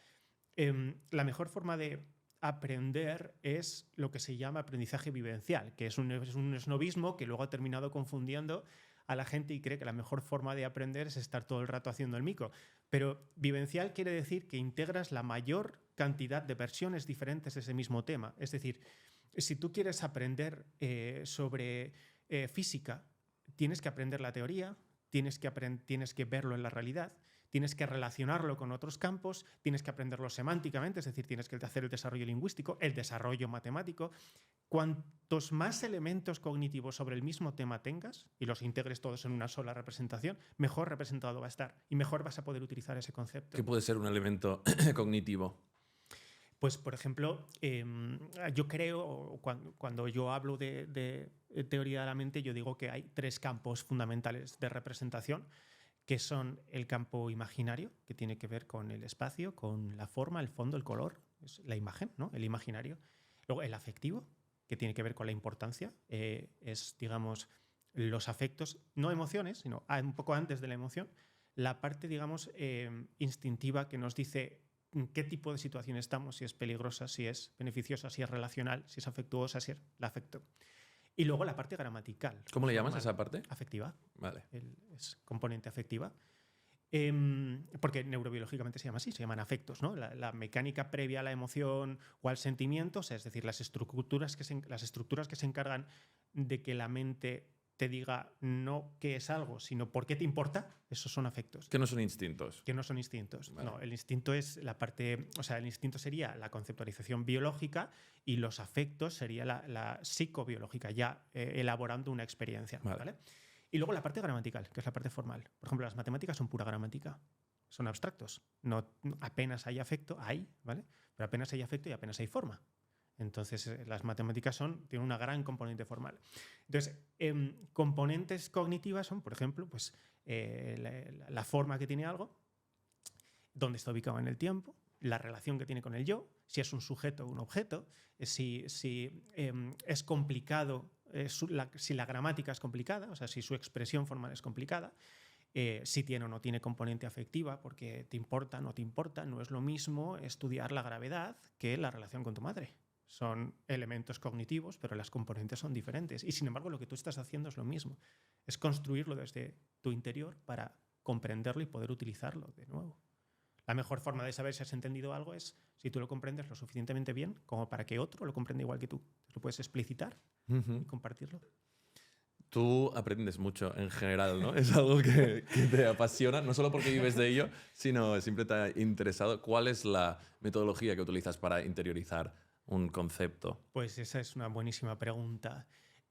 la mejor forma de aprender es lo que se llama aprendizaje vivencial, que es un esnovismo que luego ha terminado confundiendo a la gente y cree que la mejor forma de aprender es estar todo el rato haciendo el mico. Pero vivencial quiere decir que integras la mayor cantidad de versiones diferentes de ese mismo tema. Es decir, si tú quieres aprender sobre física, tienes que aprender la teoría, tienes que verlo en la realidad, tienes que relacionarlo con otros campos, tienes que aprenderlo semánticamente, es decir, tienes que hacer el desarrollo lingüístico, el desarrollo matemático. Cuantos más elementos cognitivos sobre el mismo tema tengas y los integres todos en una sola representación, mejor representado va a estar y mejor vas a poder utilizar ese concepto. ¿Qué puede ser un elemento cognitivo? Pues, por ejemplo, yo creo, cuando yo hablo de teoría de la mente, yo digo que hay 3 campos fundamentales de representación, que son el campo imaginario, que tiene que ver con el espacio, con la forma, el fondo, el color, es la imagen, ¿no? El imaginario. Luego el afectivo, que tiene que ver con la importancia, es, digamos, los afectos, no emociones, sino un poco antes de la emoción, la parte, digamos, instintiva que nos dice en qué tipo de situación estamos, si es peligrosa, si es beneficiosa, si es relacional, si es afectuosa, si es el afecto. Y luego la parte gramatical. ¿Cómo le llamas a esa parte? Afectiva. Vale. Es componente afectiva. Porque neurobiológicamente se llama así, se llaman afectos, ¿no? La mecánica previa a la emoción o al sentimiento, o sea, es decir, las estructuras que se encargan de que la mente te diga no qué es algo, sino por qué te importa, esos son afectos. Que no son instintos. Que no son instintos. Vale. No, el instinto es la parte, o sea, el instinto sería la conceptualización biológica y los afectos sería la psicobiológica, ya elaborando una experiencia. Vale. ¿Vale? Y luego la parte gramatical, que es la parte formal. Por ejemplo, las matemáticas son pura gramática. son abstractos. Apenas hay afecto, ¿vale? Pero apenas hay afecto y apenas hay forma. Entonces, las matemáticas tienen una gran componente formal. Entonces, componentes cognitivas son, por ejemplo, pues, la forma que tiene algo, dónde está ubicado en el tiempo, la relación que tiene con el yo, si es un sujeto o un objeto, si es complicado, si la gramática es complicada, o sea, si su expresión formal es complicada, si tiene o no tiene componente afectiva, porque te importa, no te importa. No es lo mismo estudiar la gravedad que la relación con tu madre. Son elementos cognitivos, pero las componentes son diferentes. Y sin embargo, lo que tú estás haciendo es lo mismo. Es construirlo desde tu interior para comprenderlo y poder utilizarlo de nuevo. La mejor forma de saber si has entendido algo es si tú lo comprendes lo suficientemente bien como para que otro lo comprenda igual que tú. Lo puedes explicitar y compartirlo. Tú aprendes mucho en general, ¿no? Es algo que te apasiona, no solo porque vives de ello, sino siempre te ha interesado. ¿Cuál es la metodología que utilizas para interiorizar un concepto? Pues esa es una buenísima pregunta.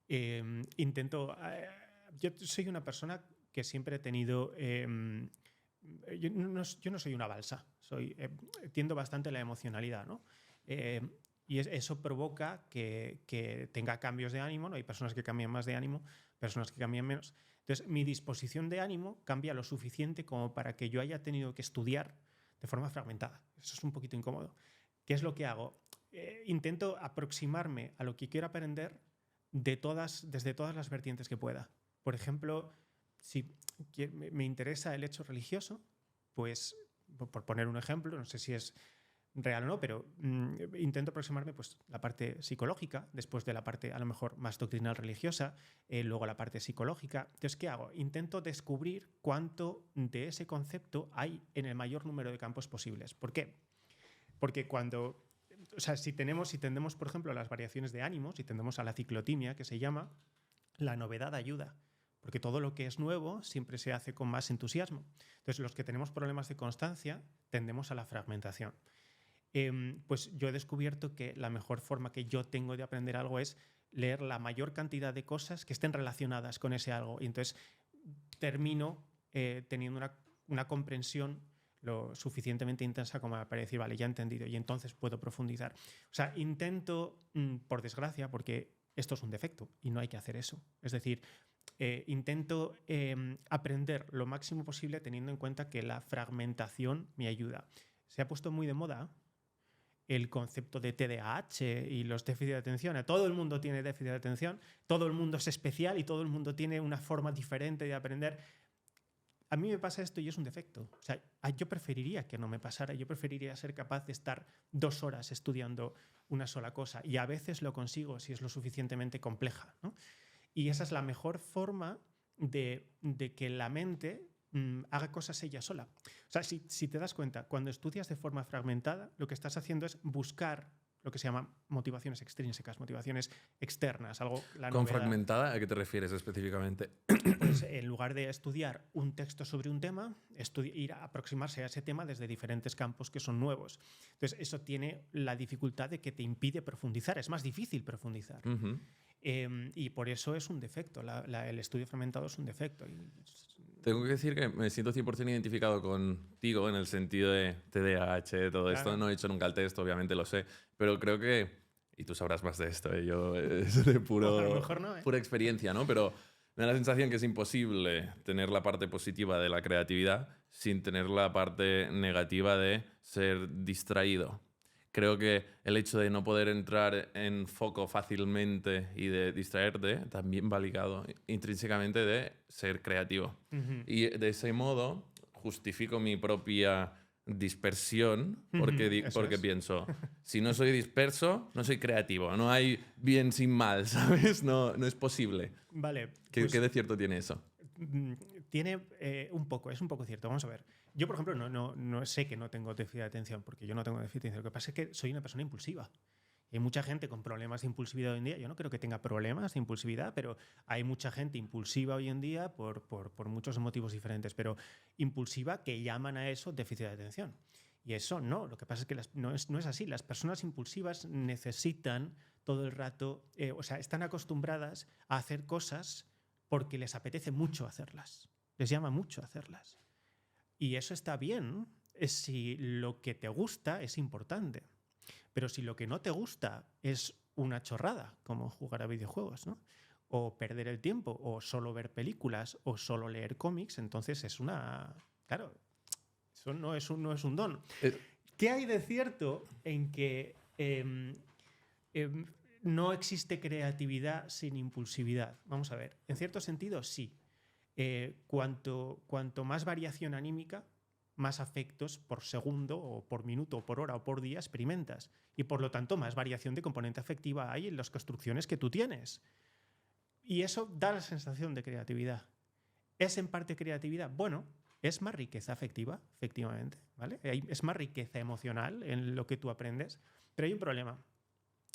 Yo soy una persona que siempre he tenido... yo no soy una balsa, tiendo bastante a la emocionalidad, ¿no? Y eso provoca que tenga cambios de ánimo, ¿no? Hay personas que cambian más de ánimo, personas que cambian menos. Entonces, mi disposición de ánimo cambia lo suficiente como para que yo haya tenido que estudiar de forma fragmentada. Eso es un poquito incómodo. ¿Qué es lo que hago? Intento aproximarme a lo que quiero aprender desde todas las vertientes que pueda. Por ejemplo, si me interesa el hecho religioso, pues, por poner un ejemplo, no sé si es real o no, pero intento aproximarme pues la parte psicológica, después de la parte a lo mejor más doctrinal religiosa, luego la parte psicológica. Entonces, ¿qué hago? Intento descubrir cuánto de ese concepto hay en el mayor número de campos posibles. ¿Por qué? Porque si tendemos, por ejemplo, a las variaciones de ánimo, si tendemos a la ciclotimia, que se llama, la novedad ayuda. Porque todo lo que es nuevo siempre se hace con más entusiasmo. Entonces, los que tenemos problemas de constancia tendemos a la fragmentación. Pues yo he descubierto que la mejor forma que yo tengo de aprender algo es leer la mayor cantidad de cosas que estén relacionadas con ese algo. Y entonces termino teniendo una comprensión lo suficientemente intensa como para decir, vale, ya he entendido y entonces puedo profundizar. O sea, intento, por desgracia, porque esto es un defecto y no hay que hacer eso. Es decir, intento aprender lo máximo posible teniendo en cuenta que la fragmentación me ayuda. Se ha puesto muy de moda el concepto de TDAH y los déficits de atención. Todo el mundo tiene déficit de atención, todo el mundo es especial y todo el mundo tiene una forma diferente de aprender. A mí me pasa esto y es un defecto. O sea, yo preferiría que no me pasara. Yo preferiría ser capaz de estar 2 horas estudiando una sola cosa y a veces lo consigo si es lo suficientemente compleja, ¿no? Y esa es la mejor forma de que la mente haga cosas ella sola. O sea, si te das cuenta, cuando estudias de forma fragmentada, lo que estás haciendo es buscar lo que se llama motivaciones extrínsecas, motivaciones externas. ¿Con fragmentada a qué te refieres específicamente? Pues en lugar de estudiar un texto sobre un tema, ir a aproximarse a ese tema desde diferentes campos que son nuevos. Entonces, eso tiene la dificultad de que te impide profundizar. Es más difícil profundizar. Y por eso es un defecto. El estudio fragmentado es un defecto. Tengo que decir que me siento 100% identificado contigo en el sentido de TDAH, todo esto. No he hecho nunca el test, obviamente lo sé, pero creo que, y tú sabrás más de esto, yo es de a lo mejor no, pura experiencia, ¿no? Pero me da la sensación que es imposible tener la parte positiva de la creatividad sin tener la parte negativa de ser distraído. Creo que el hecho de no poder entrar en foco fácilmente y de distraerte también va ligado intrínsecamente de ser creativo. Y de ese modo justifico mi propia dispersión porque pienso, si no soy disperso, no soy creativo. No hay bien sin mal, ¿sabes? No es posible. Vale. ¿Qué de cierto tiene eso? Tiene un poco, es un poco cierto. Vamos a ver. Yo, por ejemplo, no sé que no tengo déficit de atención, porque yo no tengo déficit de atención. Lo que pasa es que soy una persona impulsiva. Y hay mucha gente con problemas de impulsividad hoy en día. Yo no creo que tenga problemas de impulsividad, pero hay mucha gente impulsiva hoy en día por muchos motivos diferentes, pero impulsiva que llaman a eso déficit de atención. Y eso no. Lo que pasa es que no es así. Las personas impulsivas necesitan todo el rato, están acostumbradas a hacer cosas porque les apetece mucho hacerlas. Les llama mucho hacerlas. Y eso está bien si lo que te gusta es importante. Pero si lo que no te gusta es una chorrada, como jugar a videojuegos, ¿no? O perder el tiempo, o solo ver películas, o solo leer cómics, entonces es una... Claro, eso no es un don. ¿Qué hay de cierto en que no existe creatividad sin impulsividad? Vamos a ver, en cierto sentido sí. Cuanto más variación anímica, más afectos por segundo o por minuto o por hora o por día experimentas. Y por lo tanto más variación de componente afectiva hay en las construcciones que tú tienes. Y eso da la sensación de creatividad. ¿Es en parte creatividad? Bueno, es más riqueza afectiva, efectivamente, ¿vale? Es más riqueza emocional en lo que tú aprendes. Pero hay un problema.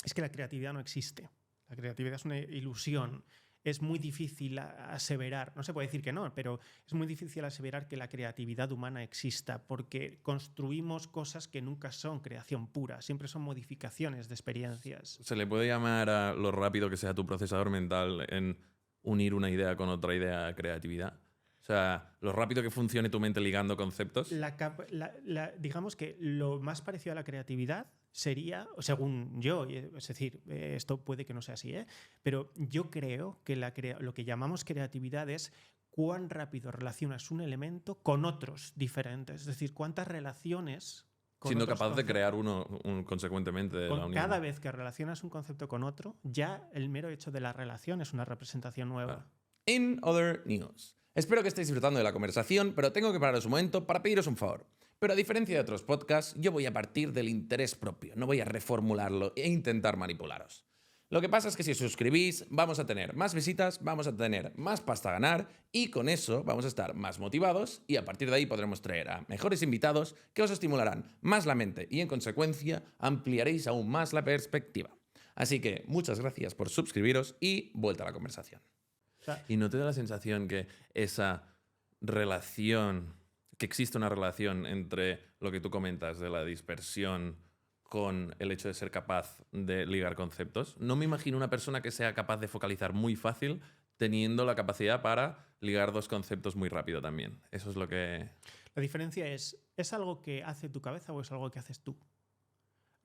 Es que la creatividad no existe. La creatividad es una ilusión. Es muy difícil aseverar, no se puede decir que no, pero es muy difícil aseverar que la creatividad humana exista porque construimos cosas que nunca son creación pura, siempre son modificaciones de experiencias. ¿Se le puede llamar a lo rápido que sea tu procesador mental en unir una idea con otra idea a creatividad? O sea, lo rápido que funcione tu mente ligando conceptos. Digamos que lo más parecido a la creatividad sería, según yo, es decir, esto puede que no sea así, pero yo creo que lo que llamamos creatividad es cuán rápido relacionas un elemento con otros diferentes. Es decir, cuántas relaciones... Siendo capaz de crear uno consecuentemente de la unión. Cada vez que relacionas un concepto con otro, ya el mero hecho de la relación es una representación nueva. In other news. Espero que estéis disfrutando de la conversación, pero tengo que pararos un momento para pediros un favor. Pero a diferencia de otros podcasts, yo voy a partir del interés propio, no voy a reformularlo e intentar manipularos. Lo que pasa es que si os suscribís, vamos a tener más visitas, vamos a tener más pasta a ganar y con eso vamos a estar más motivados y a partir de ahí podremos traer a mejores invitados que os estimularán más la mente y en consecuencia ampliaréis aún más la perspectiva. Así que muchas gracias por suscribiros y vuelta a la conversación. ¿Y no te da la sensación que esa relación, que existe una relación entre lo que tú comentas de la dispersión con el hecho de ser capaz de ligar conceptos? No me imagino una persona que sea capaz de focalizar muy fácil teniendo la capacidad para ligar dos conceptos muy rápido también. Eso es lo que... La diferencia ¿es algo que hace tu cabeza o es algo que haces tú?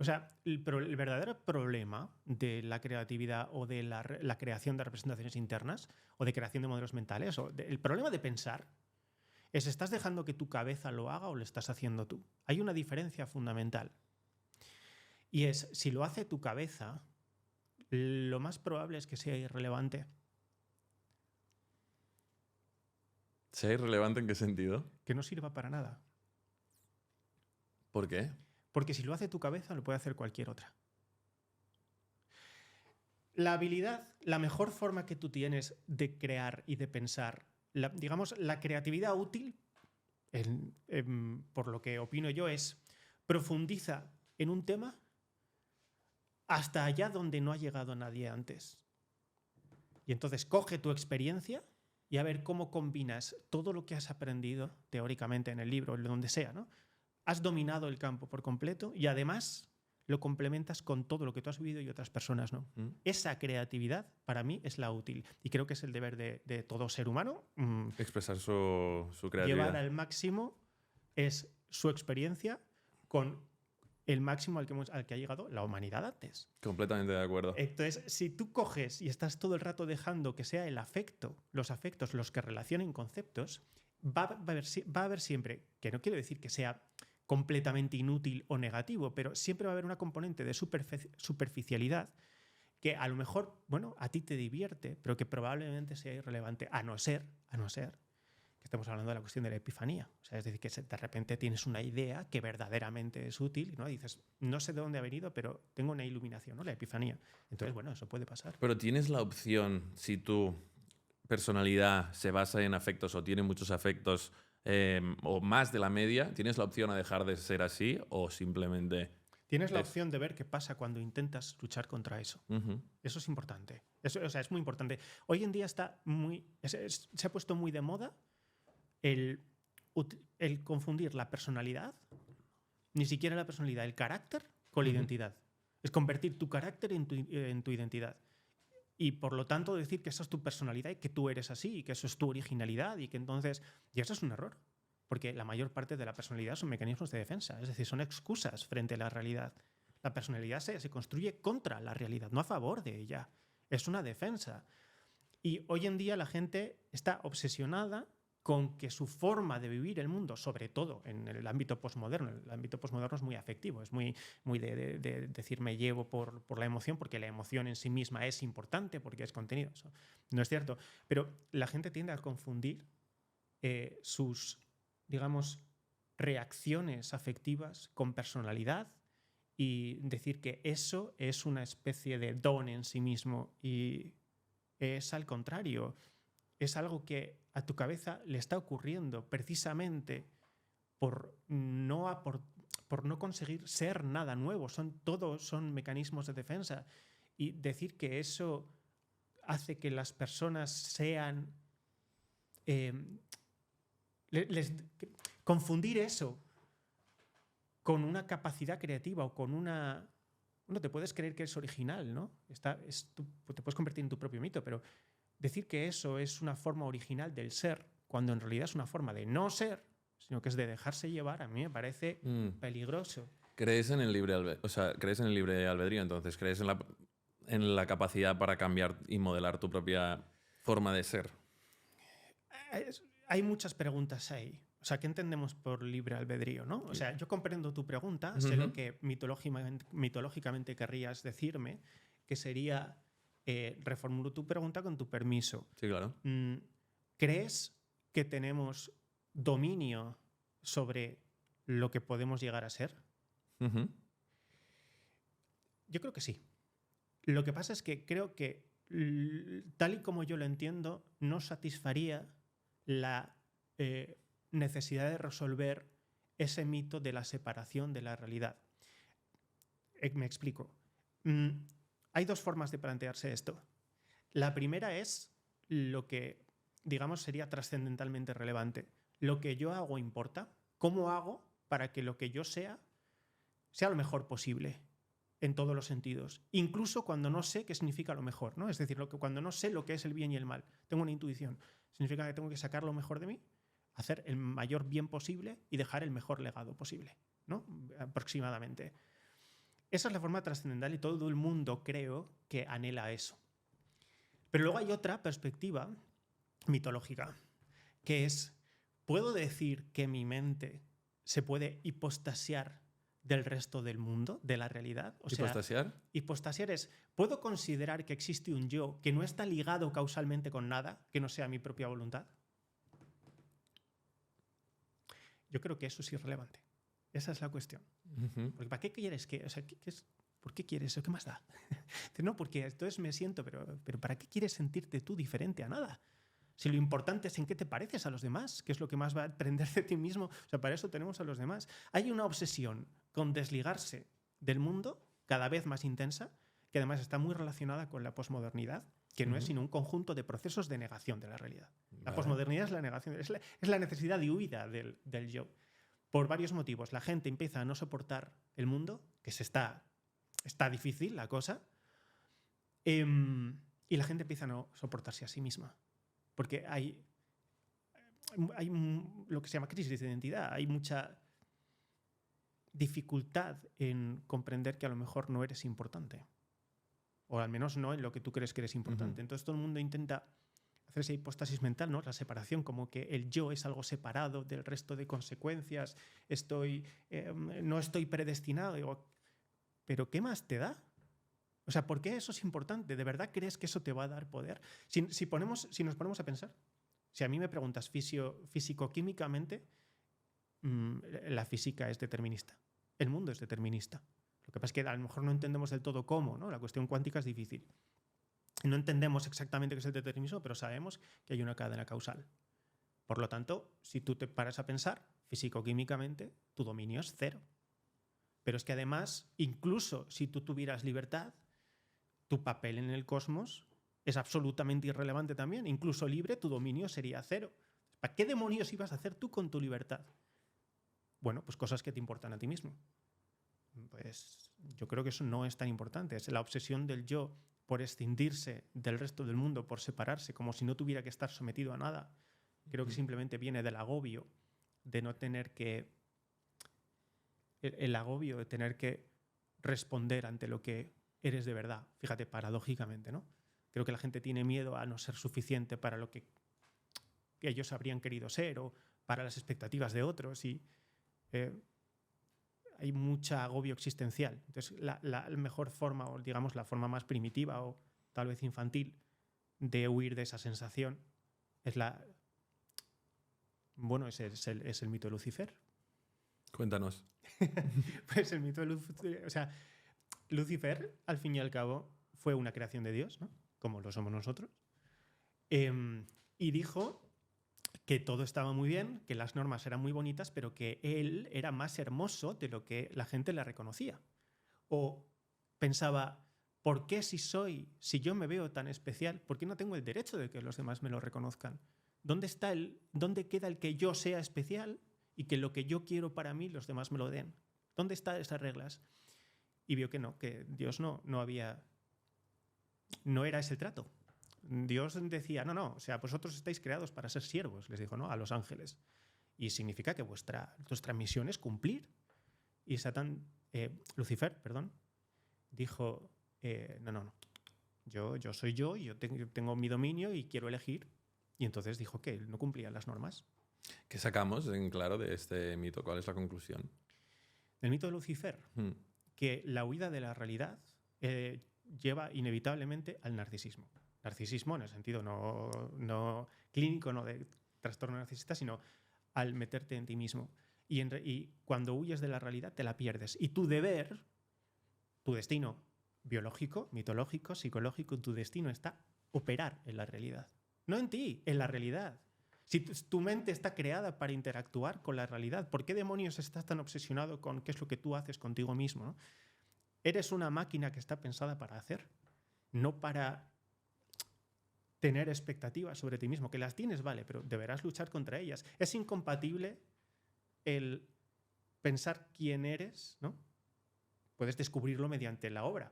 O sea, el verdadero problema de la creatividad o de la creación de representaciones internas o de creación de modelos mentales, el problema de pensar es ¿estás dejando que tu cabeza lo haga o lo estás haciendo tú? Hay una diferencia fundamental. Y es, si lo hace tu cabeza, lo más probable es que sea irrelevante. ¿Sea irrelevante en qué sentido? Que no sirva para nada. ¿Por qué? Porque si lo hace tu cabeza, lo puede hacer cualquier otra. La habilidad, la mejor forma que tú tienes de crear y de pensar, digamos, la creatividad útil, por lo que opino yo, es profundiza en un tema hasta allá donde no ha llegado nadie antes. Y entonces coge tu experiencia y a ver cómo combinas todo lo que has aprendido teóricamente en el libro, en donde sea, ¿no? Has dominado el campo por completo y además lo complementas con todo lo que tú has vivido y otras personas no. Esa creatividad para mí es la útil y creo que es el deber de todo ser humano. Expresar su creatividad. Llevar al máximo es su experiencia con el máximo al que ha llegado la humanidad antes. Completamente de acuerdo. Entonces, si tú coges y estás todo el rato dejando que sea el afecto, los afectos los que relacionen conceptos, va a haber siempre, que no quiero decir que sea completamente inútil o negativo, pero siempre va a haber una componente de superficialidad que a lo mejor, bueno, a ti te divierte, pero que probablemente sea irrelevante, a no ser que estemos hablando de la cuestión de la epifanía. O sea, es decir, que de repente tienes una idea que verdaderamente es útil, ¿no? Y dices, no sé de dónde ha venido, pero tengo una iluminación, ¿no? La epifanía. Entonces, bueno, eso puede pasar. Pero tienes la opción, si tu personalidad se basa en afectos o tiene muchos afectos o más de la media, ¿tienes la opción a dejar de ser así o simplemente...? Tienes la opción de ver qué pasa cuando intentas luchar contra eso. Eso es importante. Eso, o sea, es muy importante. Hoy en día se ha puesto muy de moda el confundir la personalidad, ni siquiera la personalidad, el carácter con la identidad. Es convertir tu carácter en tu identidad. Y por lo tanto decir que esa es tu personalidad y que tú eres así y que eso es tu originalidad y que entonces... Y eso es un error. porque la mayor parte de la personalidad son mecanismos de defensa, es decir, son excusas frente a la realidad. La personalidad se construye contra la realidad, no a favor de ella. Es una defensa. Y hoy en día la gente está obsesionada con que su forma de vivir el mundo, sobre todo en el ámbito posmoderno, el ámbito posmoderno es muy afectivo, es muy de decir me llevo por la emoción, porque la emoción en sí misma es importante, porque es contenido. Eso no es cierto. Pero la gente tiende a confundir sus, digamos, reacciones afectivas con personalidad y decir que eso es una especie de don en sí mismo, y es al contrario. Es algo que a tu cabeza le está ocurriendo precisamente por no conseguir ser nada nuevo. Todos son mecanismos de defensa. Y decir que eso hace que las personas sean... confundir eso con una capacidad creativa o con una... Bueno, te puedes creer que es original, ¿no? Te puedes convertir en tu propio mito, pero decir que eso es una forma original del ser, cuando en realidad es una forma de no ser, sino que es de dejarse llevar, a mí me parece peligroso. ¿Crees en el libre albedrío? Entonces, ¿crees en la capacidad para cambiar y modelar tu propia forma de ser? Hay muchas preguntas ahí. O sea, ¿qué entendemos por libre albedrío, no? O sea, yo comprendo tu pregunta, sé lo que mitológicamente querrías decirme, que sería... reformulo tu pregunta con tu permiso. Sí, claro. ¿Crees que tenemos dominio sobre lo que podemos llegar a ser? Yo creo que sí. Lo que pasa es que creo que, tal y como yo lo entiendo, no satisfaría la necesidad de resolver ese mito de la separación de la realidad. Me explico. Hay dos formas de plantearse esto. La primera es lo que, digamos, sería trascendentalmente relevante. Lo que yo hago importa. ¿Cómo hago para que lo que yo sea lo mejor posible en todos los sentidos? Incluso cuando no sé qué significa lo mejor, ¿no? Es decir, cuando no sé lo que es el bien y el mal. Tengo una intuición. Significa que tengo que sacar lo mejor de mí, hacer el mayor bien posible y dejar el mejor legado posible, ¿no? Aproximadamente. Esa es la forma trascendental y todo el mundo creo que anhela eso. Pero luego hay otra perspectiva mitológica, que es, ¿puedo decir que mi mente se puede hipostasiar del resto del mundo, de la realidad? O sea, ¿Hipostasiar? Hipostasiar es, ¿puedo considerar que existe un yo que no está ligado causalmente con nada, que no sea mi propia voluntad? Yo creo que eso es irrelevante. Esa es la cuestión. Porque ¿para qué quieres que...? O sea, ¿por qué quieres eso? ¿Qué más da? No, porque entonces me siento, pero ¿para qué quieres sentirte tú diferente a nada? Si lo importante es en qué te pareces a los demás, qué es lo que más va a aprender de ti mismo. O sea, para eso tenemos a los demás. Hay una obsesión con desligarse del mundo cada vez más intensa, que además está muy relacionada con la posmodernidad, que no es sino un conjunto de procesos de negación de la realidad. La posmodernidad es la negación, es la necesidad de huida del yo. Por varios motivos. La gente empieza a no soportar el mundo, que está difícil la cosa, y la gente empieza a no soportarse a sí misma. Porque hay lo que se llama crisis de identidad, hay mucha dificultad en comprender que a lo mejor no eres importante. O al menos no en lo que tú crees que eres importante. Entonces todo el mundo intenta hacer esa hipóstasis mental, ¿no? La separación, como que el yo es algo separado del resto de consecuencias. No estoy predestinado. Digo, ¿pero qué más te da? O sea, ¿por qué eso es importante? ¿De verdad crees que eso te va a dar poder? Si nos ponemos a pensar, si a mí me preguntas físico-químicamente, la física es determinista. El mundo es determinista. Lo que pasa es que a lo mejor no entendemos del todo cómo, ¿no? La cuestión cuántica es difícil. No entendemos exactamente qué es el determinismo, pero sabemos que hay una cadena causal. Por lo tanto, si tú te paras a pensar, físico-químicamente, tu dominio es cero. Pero es que además, incluso si tú tuvieras libertad, tu papel en el cosmos es absolutamente irrelevante también. Incluso libre, tu dominio sería cero. ¿Para qué demonios ibas a hacer tú con tu libertad? Bueno, pues cosas que te importan a ti mismo. Pues yo creo que eso no es tan importante. Es la obsesión del yo por escindirse del resto del mundo, por separarse, como si no tuviera que estar sometido a nada. Creo que simplemente viene del agobio de no tener que... El agobio de tener que responder ante lo que eres de verdad. Fíjate, paradójicamente, ¿no? Creo que la gente tiene miedo a no ser suficiente para lo que ellos habrían querido ser o para las expectativas de otros y hay mucha agobio existencial. Entonces, la mejor forma, o digamos la forma más primitiva o tal vez infantil de huir de esa sensación es es el mito de Lucifer. Cuéntanos. Pues el mito de Lucifer, o sea, Lucifer, al fin y al cabo, fue una creación de Dios, ¿no? Como lo somos nosotros. Y dijo que todo estaba muy bien, que las normas eran muy bonitas, pero que él era más hermoso de lo que la gente le reconocía. O pensaba, ¿por qué si yo me veo tan especial, por qué no tengo el derecho de que los demás me lo reconozcan? ¿Dónde queda el que yo sea especial y que lo que yo quiero para mí los demás me lo den? ¿Dónde están esas reglas? Y vio que no, que Dios no era ese el trato. Dios decía, no, o sea, vosotros estáis creados para ser siervos, les dijo, ¿no? A los ángeles. Y significa que vuestra misión es cumplir. Y Lucifer, dijo, no, yo soy yo, y yo tengo mi dominio y quiero elegir. Y entonces dijo que él no cumplía las normas. ¿Qué sacamos en claro de este mito? ¿Cuál es la conclusión? El mito de Lucifer, que la huida de la realidad lleva inevitablemente al narcisismo. Narcisismo en el sentido no clínico, no de trastorno narcisista, sino al meterte en ti mismo. Y cuando huyes de la realidad te la pierdes. Y tu deber, tu destino biológico, mitológico, psicológico, tu destino está operar en la realidad. No en ti, en la realidad. Si tu mente está creada para interactuar con la realidad, ¿por qué demonios estás tan obsesionado con qué es lo que tú haces contigo mismo, ¿no? Eres una máquina que está pensada para hacer, no para tener expectativas sobre ti mismo. Que las tienes, vale, pero deberás luchar contra ellas. Es incompatible el pensar quién eres, ¿no? Puedes descubrirlo mediante la obra,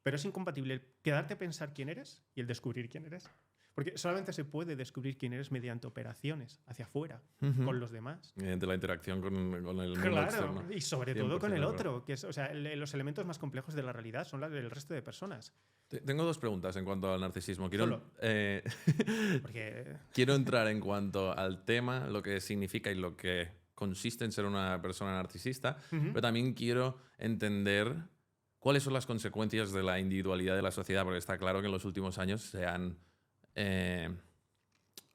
pero es incompatible el quedarte a pensar quién eres y el descubrir quién eres. Porque solamente se puede descubrir quién eres mediante operaciones hacia afuera, con los demás. Mediante la interacción con el mundo externo. Y sobre todo con el otro. Que es, o sea, los elementos más complejos de la realidad son los del resto de personas. Tengo dos preguntas en cuanto al narcisismo. Quiero entrar en cuanto al tema, lo que significa y lo que consiste en ser una persona narcisista, pero también quiero entender cuáles son las consecuencias de la individualidad de la sociedad, porque está claro que en los últimos años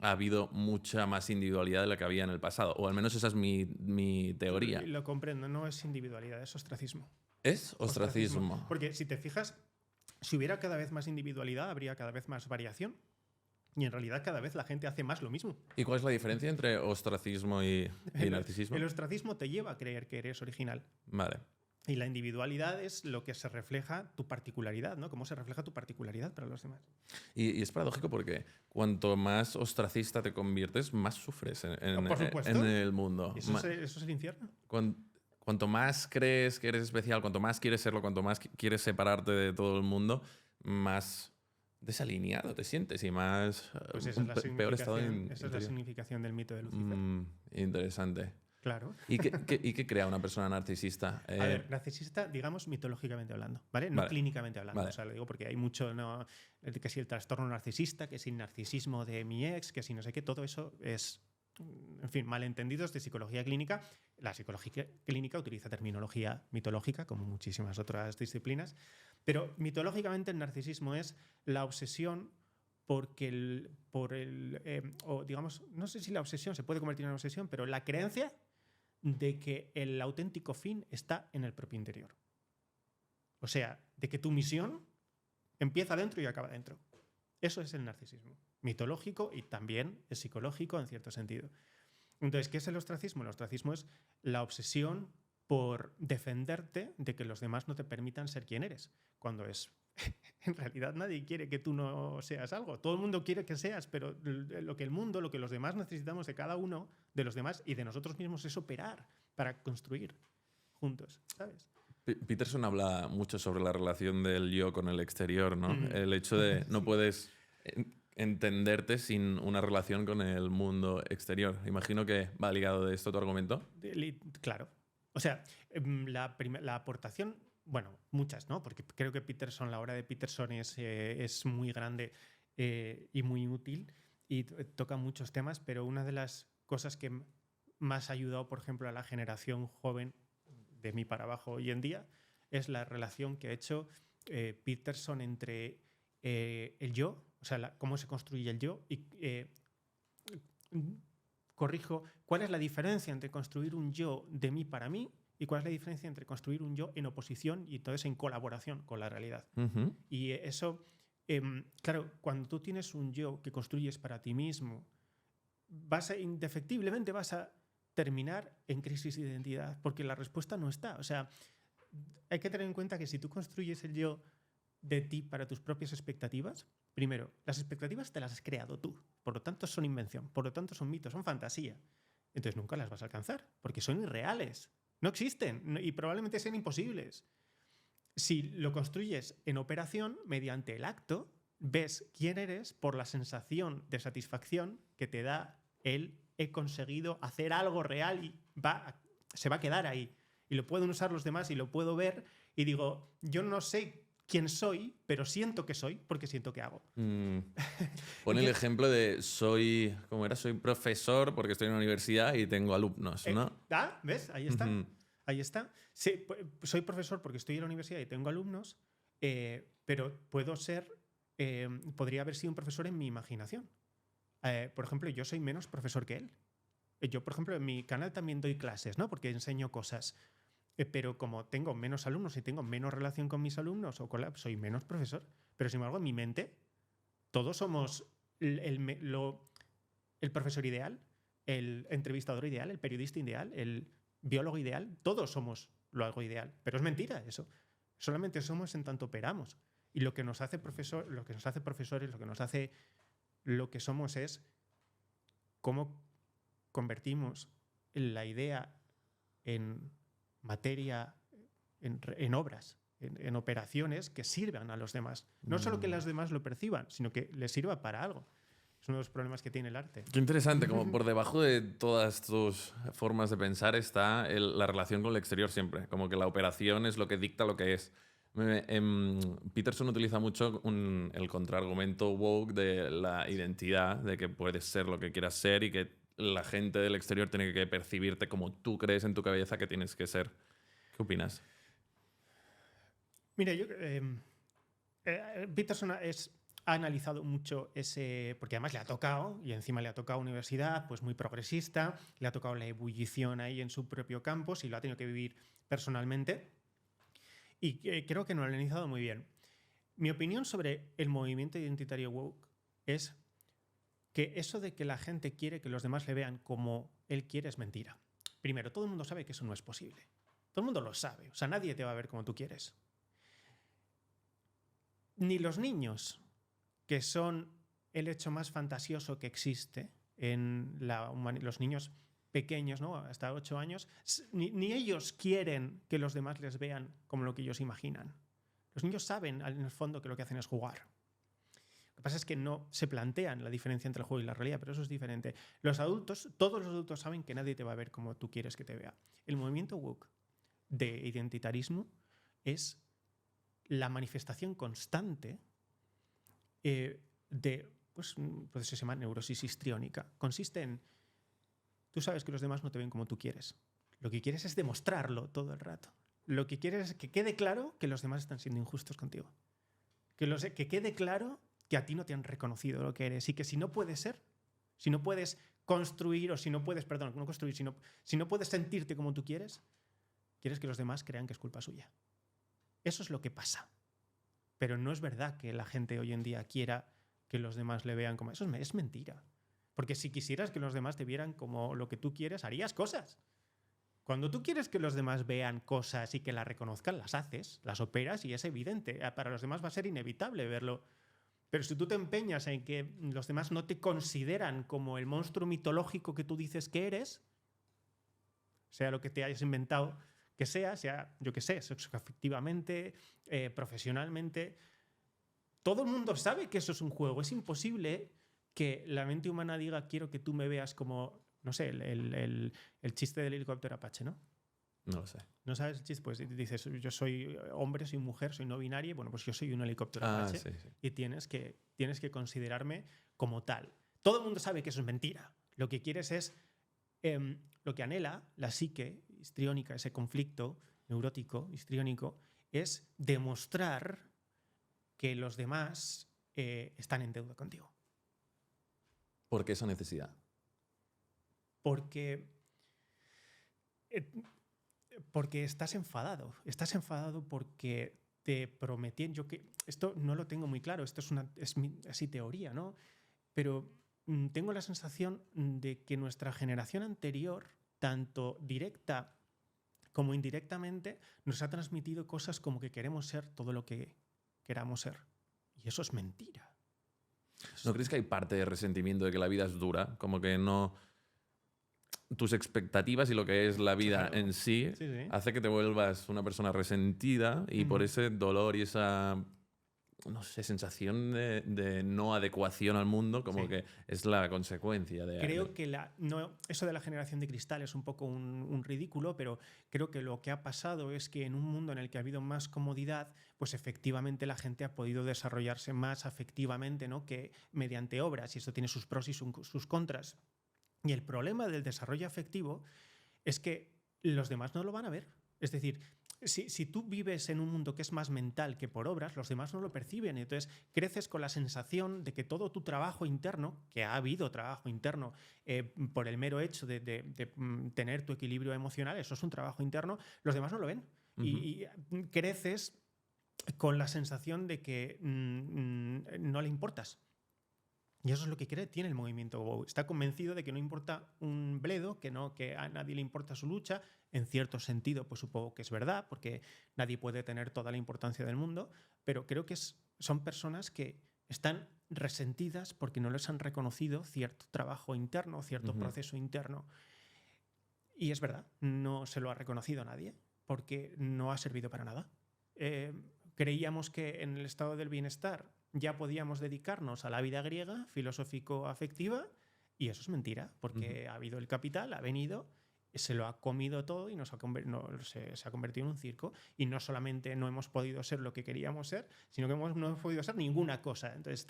ha habido mucha más individualidad de la que había en el pasado, o al menos esa es mi teoría. Lo comprendo, no es individualidad, es ostracismo. ¿Es ostracismo? Porque si te fijas, si hubiera cada vez más individualidad, habría cada vez más variación. Y en realidad cada vez la gente hace más lo mismo. ¿Y cuál es la diferencia entre ostracismo y narcisismo? El ostracismo te lleva a creer que eres original. Vale. Y la individualidad es lo que se refleja tu particularidad, ¿no? Cómo se refleja tu particularidad para los demás. Y es paradójico porque cuanto más ostracista te conviertes, más sufres en el mundo. ¿Eso es el infierno? Cuanto más crees que eres especial, cuanto más quieres serlo, cuanto más quieres separarte de todo el mundo, más desalineado te sientes y más pues esa peor estado esa es la significación del mito de Lucifer. Interesante. Claro. ¿Y qué crea una persona narcisista? A ver, narcisista, digamos, mitológicamente hablando, ¿vale? No clínicamente hablando. Vale. O sea, lo digo porque hay mucho, ¿no? Que si el trastorno narcisista, que si el narcisismo de mi ex, que si no sé qué, todo eso es, en fin, malentendidos de psicología clínica. La psicología clínica utiliza terminología mitológica, como muchísimas otras disciplinas, pero mitológicamente el narcisismo es la obsesión o digamos, no sé si la obsesión se puede convertir en una obsesión, pero la creencia de que el auténtico fin está en el propio interior. O sea, de que tu misión empieza dentro y acaba dentro. Eso es el narcisismo. Mitológico y también es psicológico en cierto sentido. Entonces, ¿qué es el ostracismo? El ostracismo es la obsesión por defenderte de que los demás no te permitan ser quien eres. Cuando en realidad nadie quiere que tú no seas algo. Todo el mundo quiere que seas, pero lo que los demás necesitamos de cada uno, de los demás y de nosotros mismos es operar para construir juntos, ¿sabes? Peterson habla mucho sobre la relación del yo con el exterior, ¿no? El hecho de no puedes entenderte sin una relación con el mundo exterior. Imagino que va ligado de esto tu argumento. Claro. O sea, la aportación, bueno, muchas, ¿no? Porque creo que Peterson, la obra de Peterson es muy grande y muy útil y toca muchos temas, pero una de las cosas que más ha ayudado, por ejemplo, a la generación joven de mí para abajo hoy en día es la relación que ha hecho Peterson entre el yo, o sea, cómo se construye el yo y corrijo, ¿cuál es la diferencia entre construir un yo de mí para mí y cuál es la diferencia entre construir un yo en oposición y entonces en colaboración con la realidad? Ujú. Y eso, claro, cuando tú tienes un yo que construyes para ti mismo, indefectiblemente vas a terminar en crisis de identidad porque la respuesta no está. O sea, hay que tener en cuenta que si tú construyes el yo de ti para tus propias expectativas, primero, las expectativas te las has creado tú, por lo tanto son invención, por lo tanto son mitos, son fantasía. Entonces nunca las vas a alcanzar, porque son irreales, no existen y probablemente sean imposibles. Si lo construyes en operación, mediante el acto, ves quién eres por la sensación de satisfacción que te da el he conseguido hacer algo real y se va a quedar ahí. Y lo pueden usar los demás y lo puedo ver y digo, yo no sé quién soy, pero siento que soy porque siento que hago. Pon el ejemplo de soy profesor porque estoy en una universidad y tengo alumnos, ¿no? ¿Ves? Ahí está. Ahí está. Sí, soy profesor porque estoy en la universidad y tengo alumnos, pero podría haber sido un profesor en mi imaginación. Por ejemplo, yo soy menos profesor que él. Yo, por ejemplo, en mi canal también doy clases, ¿no? Porque enseño cosas. Pero como tengo menos alumnos y tengo menos relación con mis alumnos, soy menos profesor. Pero sin embargo, en mi mente, todos somos el profesor ideal, el entrevistador ideal, el periodista ideal, el biólogo ideal. Todos somos lo algo ideal. Pero es mentira eso. Solamente somos en tanto operamos. Y lo que nos hace profesores, lo que nos hace lo que somos es cómo convertimos la idea en materia, en obras, en operaciones que sirvan a los demás. No solo que los demás lo perciban, sino que les sirva para algo. Es uno de los problemas que tiene el arte. Qué interesante, como por debajo de todas tus formas de pensar está la relación con el exterior siempre, como que la operación es lo que dicta lo que es. Peterson utiliza mucho el contraargumento woke de la identidad, de que puedes ser lo que quieras ser y que la gente del exterior tiene que percibirte como tú crees en tu cabeza que tienes que ser. ¿Qué opinas? Mira, Peterson ha analizado mucho ese, porque además le ha tocado, y encima le ha tocado universidad, pues muy progresista, le ha tocado la ebullición ahí en su propio campus y lo ha tenido que vivir personalmente. Y creo que no lo ha analizado muy bien. Mi opinión sobre el movimiento identitario woke es que eso de que la gente quiere que los demás le vean como él quiere es mentira. Primero, todo el mundo sabe que eso no es posible. Todo el mundo lo sabe. O sea, nadie te va a ver como tú quieres. Ni los niños, que son el hecho más fantasioso que existe en los niños pequeños, ¿no? Hasta 8 años, ni ellos quieren que los demás les vean como lo que ellos imaginan. Los niños saben, en el fondo, que lo que hacen es jugar. Lo que pasa es que no se plantean la diferencia entre el juego y la realidad, pero eso es diferente. Todos los adultos saben que nadie te va a ver como tú quieres que te vea. El movimiento woke de identitarismo es la manifestación constante pues se llama neurosis histriónica. Consiste en, tú sabes que los demás no te ven como tú quieres. Lo que quieres es demostrarlo todo el rato. Lo que quieres es que quede claro que los demás están siendo injustos contigo. Que quede claro que a ti no te han reconocido lo que eres y que si no puedes ser, si no puedes construir o si no puedes, perdón, no construir, si no puedes sentirte como tú quieres que los demás crean que es culpa suya. Eso es lo que pasa. Pero no es verdad que la gente hoy en día quiera que los demás le vean como... Eso es mentira. Porque si quisieras que los demás te vieran como lo que tú quieres, harías cosas. Cuando tú quieres que los demás vean cosas y que las reconozcan, las haces, las operas y es evidente. Para los demás va a ser inevitable verlo. Pero si tú te empeñas en que los demás no te consideran como el monstruo mitológico que tú dices que eres, sea lo que te hayas inventado que sea, yo qué sé, sexoafectivamente, profesionalmente, todo el mundo sabe que eso es un juego. Es imposible que la mente humana diga quiero que tú me veas como, no sé, el chiste del helicóptero Apache, ¿no? No lo sé. ¿No sabes el chiste? Pues dices, yo soy hombre, soy mujer, soy no binaria, bueno, pues yo soy un helicóptero Apache Sí. y tienes que considerarme como tal. Todo el mundo sabe que eso es mentira. Lo que quieres es, lo que anhela la psique histriónica, ese conflicto neurótico, histriónico, es demostrar que los demás están en deuda contigo. ¿Por qué esa necesidad? Porque estás enfadado. Estás enfadado porque te prometían. Esto no lo tengo muy claro, esto es así teoría, ¿no? Pero tengo la sensación de que nuestra generación anterior, tanto directa como indirectamente, nos ha transmitido cosas como que queremos ser todo lo que queramos ser. Y eso es mentira. ¿No crees que hay parte de resentimiento de que la vida es dura? Como que no... Tus expectativas y lo que es la vida Claro. en sí, Sí. hace que te vuelvas una persona resentida y por ese dolor y esa, no sé, sensación de no adecuación al mundo, como Sí. que es la consecuencia de... Creo que eso de la generación de cristal es un poco un ridículo, pero creo que lo que ha pasado es que en un mundo en el que ha habido más comodidad, pues efectivamente la gente ha podido desarrollarse más afectivamente, ¿no? Que mediante obras, y esto tiene sus pros y sus contras. Y el problema del desarrollo afectivo es que los demás no lo van a ver. Es decir, si tú vives en un mundo que es más mental que por obras, los demás no lo perciben. Entonces creces con la sensación de que todo tu trabajo interno, que ha habido trabajo interno por el mero hecho de tener tu equilibrio emocional, eso es un trabajo interno, los demás no lo ven. Y creces con la sensación de que no le importas. Y eso es lo que tiene el movimiento WOW. Está convencido de que no importa un bledo, que a nadie le importa su lucha. En cierto sentido, pues supongo que es verdad, porque nadie puede tener toda la importancia del mundo, pero creo que son personas que están resentidas porque no les han reconocido cierto trabajo interno, cierto proceso interno. Y es verdad, no se lo ha reconocido nadie, porque no ha servido para nada. Creíamos que en el estado del bienestar ya podíamos dedicarnos a la vida griega, filosófico-afectiva, y eso es mentira, porque ha habido el capital, ha venido, se lo ha comido todo y se ha convertido en un circo. Y no solamente no hemos podido ser lo que queríamos ser, sino que no hemos podido ser ninguna cosa. Entonces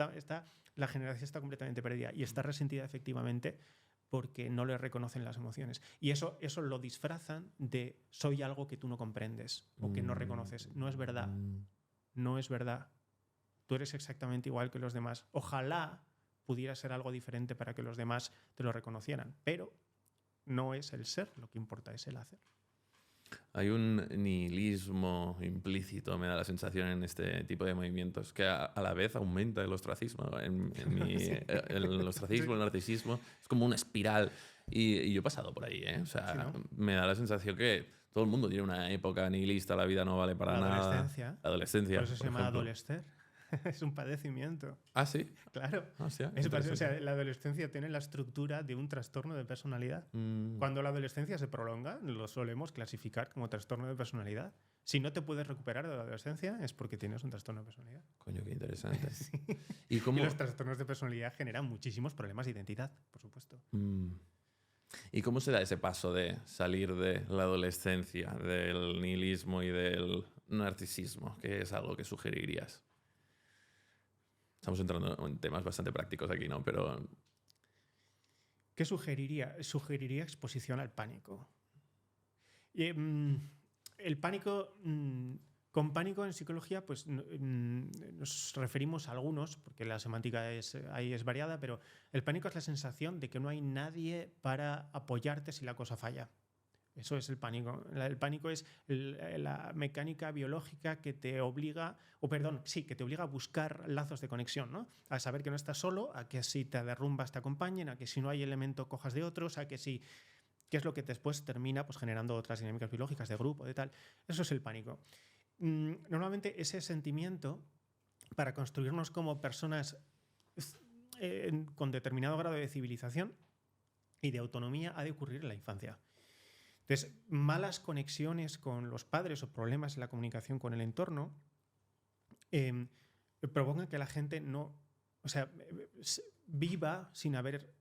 la generación está completamente perdida y está resentida efectivamente porque no le reconocen las emociones. Y eso lo disfrazan de soy algo que tú no comprendes o que no reconoces. No es verdad. No es verdad. Tú eres exactamente igual que los demás. Ojalá pudiera ser algo diferente para que los demás te lo reconocieran, pero no es el ser, lo que importa es el hacer. Hay un nihilismo implícito, me da la sensación, en este tipo de movimientos, que a la vez aumenta el ostracismo. El ostracismo, el narcisismo, es como una espiral. Y yo he pasado por ahí, ¿eh? O sea, Sí, ¿no? me da la sensación que todo el mundo tiene una época nihilista, la vida no vale para nada. Adolescencia. La adolescencia. Por eso se llama ejemplo. adolescer. Es un padecimiento. Ah, sí. Claro. Hostia, O sea, la adolescencia tiene la estructura de un trastorno de personalidad. Cuando la adolescencia se prolonga, lo solemos clasificar como trastorno de personalidad. Si no te puedes recuperar de la adolescencia es porque tienes un trastorno de personalidad. Coño, qué interesante. Sí. ¿Y cómo? Y los trastornos de personalidad generan muchísimos problemas de identidad, por supuesto. ¿Y cómo se da ese paso de salir de la adolescencia, del nihilismo y del narcisismo, que es algo que sugerirías? Estamos entrando en temas bastante prácticos aquí, ¿no? Pero... ¿Qué sugeriría? Sugeriría exposición al pánico. El pánico, con pánico en psicología, pues nos referimos a algunos, porque la semántica ahí es variada, pero el pánico es la sensación de que no hay nadie para apoyarte si la cosa falla. Eso es el pánico. El pánico es la mecánica biológica que te obliga, que te obliga a buscar lazos de conexión, ¿no? A saber que no estás solo, a que si te derrumbas te acompañen, a que si no hay elemento cojas de otros, a que si... que es lo que después termina pues, generando otras dinámicas biológicas de grupo, de tal. Eso es el pánico. Normalmente ese sentimiento, para construirnos como personas con determinado grado de civilización y de autonomía, ha de ocurrir en la infancia. Entonces, malas conexiones con los padres o problemas en la comunicación con el entorno provocan que la gente no, o sea, viva sin haber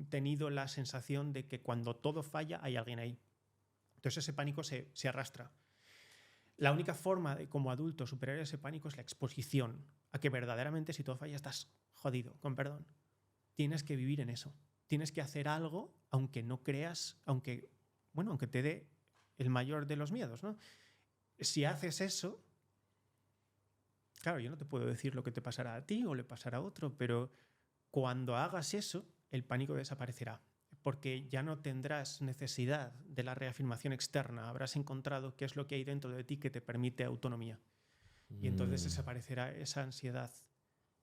tenido la sensación de que cuando todo falla hay alguien ahí. Entonces ese pánico se arrastra. La única forma de como adulto superar ese pánico es la exposición a que verdaderamente si todo falla estás jodido, con perdón. Tienes que vivir en eso. Tienes que hacer algo aunque no creas, aunque te dé el mayor de los miedos, ¿no? Si haces eso, claro, yo no te puedo decir lo que te pasará a ti o le pasará a otro, pero cuando hagas eso, el pánico desaparecerá. Porque ya no tendrás necesidad de la reafirmación externa. Habrás encontrado qué es lo que hay dentro de ti que te permite autonomía. Y entonces desaparecerá esa ansiedad.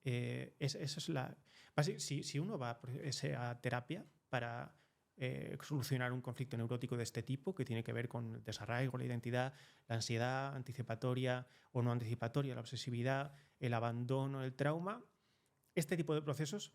Eso es la... Si uno va a terapia para solucionar un conflicto neurótico de este tipo, que tiene que ver con el desarraigo, la identidad, la ansiedad anticipatoria o no anticipatoria, la obsesividad, el abandono, el trauma, este tipo de procesos,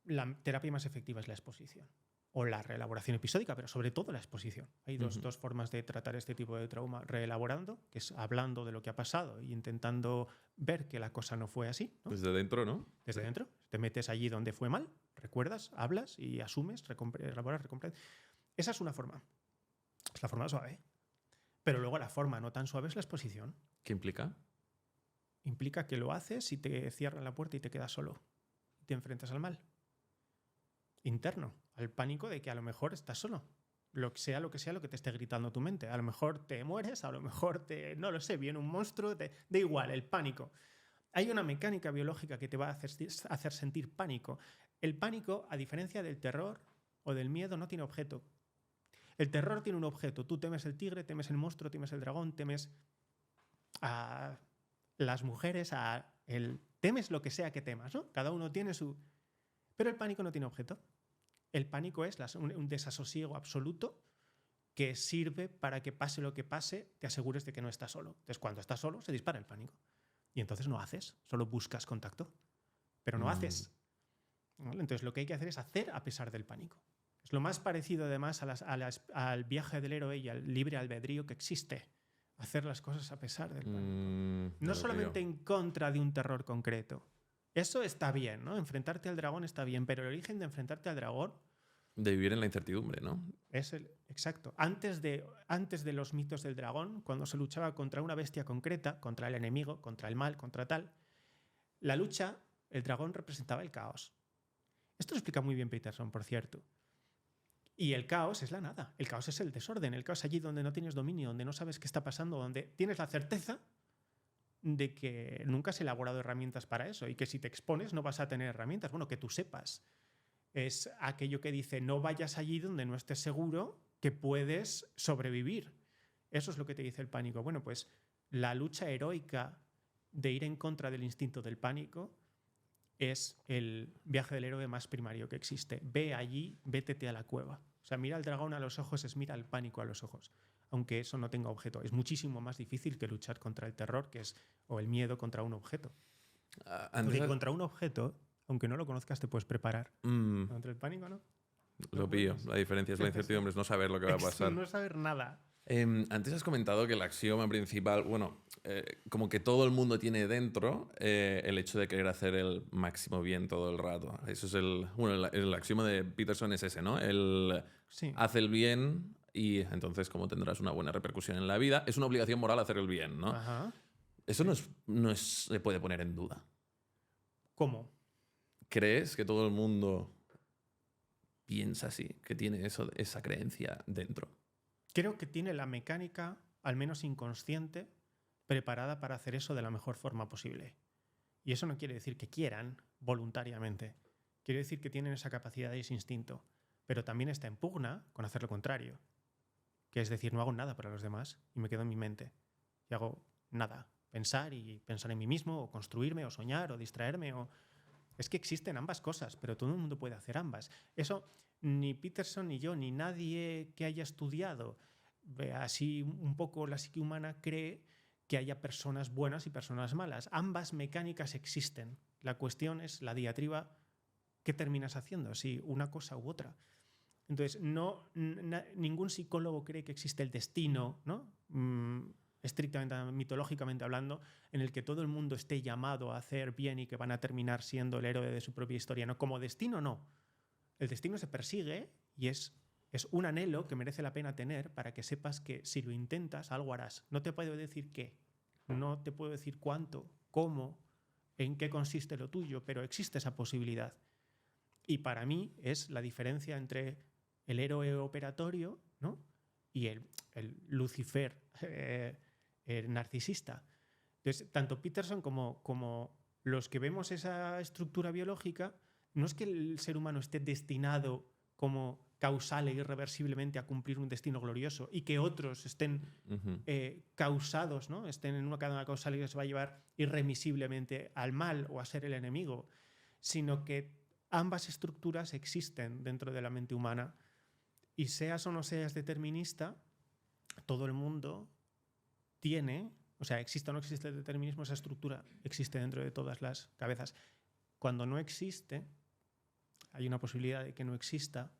la terapia más efectiva es la exposición o la reelaboración episódica, pero sobre todo la exposición. Hay dos formas de tratar este tipo de trauma: reelaborando, que es hablando de lo que ha pasado e intentando ver que la cosa no fue así, ¿no? Desde dentro, ¿no? Desde dentro. Te metes allí donde fue mal, recuerdas, hablas y asumes, elaboras, recomprendes. Esa es una forma. Es la forma suave. Pero luego la forma no tan suave es la exposición. ¿Qué implica? Implica que lo haces y te cierran la puerta y te quedas solo. Te enfrentas al mal interno, al pánico de que a lo mejor estás solo. Lo que sea lo que te esté gritando tu mente. A lo mejor te mueres, a lo mejor no lo sé, viene un monstruo, da igual, el pánico. Hay una mecánica biológica que te va a hacer sentir pánico. El pánico, a diferencia del terror o del miedo, no tiene objeto. El terror tiene un objeto. Tú temes el tigre, temes el monstruo, temes el dragón, temes a las mujeres, temes lo que sea que temas, ¿no? Cada uno tiene su... Pero el pánico no tiene objeto. El pánico es un desasosiego absoluto que sirve para que pase lo que pase, te asegures de que no estás solo. Entonces, cuando estás solo, se dispara el pánico. Y entonces no haces, solo buscas contacto. Pero no haces. ¿Vale? Entonces, lo que hay que hacer es hacer a pesar del pánico. Es lo más parecido, además, al viaje del héroe y al libre albedrío que existe. Hacer las cosas a pesar del pánico. No solamente en contra de un terror concreto. Eso está bien, ¿no? Enfrentarte al dragón está bien, pero el origen de enfrentarte al dragón... De vivir en la incertidumbre, ¿no? Exacto. Antes de los mitos del dragón, cuando se luchaba contra una bestia concreta, contra el enemigo, contra el mal, contra tal, la lucha, el dragón representaba el caos. Esto lo explica muy bien Peterson, por cierto. Y el caos es la nada. El caos es el desorden. El caos es allí donde no tienes dominio, donde no sabes qué está pasando, donde tienes la certeza de que nunca has elaborado herramientas para eso y que si te expones no vas a tener herramientas. Bueno, que tú sepas. Es aquello que dice: no vayas allí donde no estés seguro que puedes sobrevivir. Eso es lo que te dice el pánico. Bueno, pues la lucha heroica de ir en contra del instinto del pánico es el viaje del héroe más primario que existe. Ve allí, vétete a la cueva. O sea, mira al dragón a los ojos es mira al pánico a los ojos. Aunque eso no tenga objeto. Es muchísimo más difícil que luchar contra el terror, o el miedo contra un objeto. Porque contra un objeto, aunque no lo conozcas, te puedes preparar. Contra el pánico, ¿no? Lo pillo. La diferencia es la incertidumbre, es no saber lo que va a pasar. No saber nada. Antes has comentado que el axioma principal, como que todo el mundo tiene dentro el hecho de querer hacer el máximo bien todo el rato. Eso es el axioma de Peterson es ese, ¿no? Haz el bien y entonces como tendrás una buena repercusión en la vida. Es una obligación moral hacer el bien, ¿no? Ajá. Eso no se puede poner en duda. ¿Cómo? ¿Crees que todo el mundo piensa así, que tiene esa creencia dentro? Creo que tiene la mecánica, al menos inconsciente, preparada para hacer eso de la mejor forma posible. Y eso no quiere decir que quieran voluntariamente. Quiere decir que tienen esa capacidad y ese instinto. Pero también está en pugna con hacer lo contrario. Que es decir, no hago nada para los demás y me quedo en mi mente. Y hago nada. Pensar en mí mismo, o construirme, o soñar, o distraerme. Es que existen ambas cosas, pero todo el mundo puede hacer ambas. Eso ni Peterson, ni yo, ni nadie que haya estudiado así un poco la psique humana cree que haya personas buenas y personas malas. Ambas mecánicas existen. La cuestión es la diatriba: ¿qué terminas haciendo? Si una cosa u otra. Entonces, ningún psicólogo cree que existe el destino, ¿no? estrictamente mitológicamente hablando, en el que todo el mundo esté llamado a hacer bien y que van a terminar siendo el héroe de su propia historia. No, como destino, no. El destino se persigue y es un anhelo que merece la pena tener para que sepas que si lo intentas, algo harás. No te puedo decir qué, no te puedo decir cuánto, cómo, en qué consiste lo tuyo, pero existe esa posibilidad. Y para mí es la diferencia entre el héroe operatorio, ¿no?, y el Lucifer el narcisista. Entonces, tanto Peterson como los que vemos esa estructura biológica, no es que el ser humano esté destinado como causal e irreversiblemente a cumplir un destino glorioso y que otros estén causados, ¿no?, estén en una cadena causal que se va a llevar irremisiblemente al mal o a ser el enemigo, sino que ambas estructuras existen dentro de la mente humana y seas o no seas determinista, todo el mundo tiene, o sea, existe o no existe el determinismo, esa estructura existe dentro de todas las cabezas. Cuando no existe, hay una posibilidad de que no exista,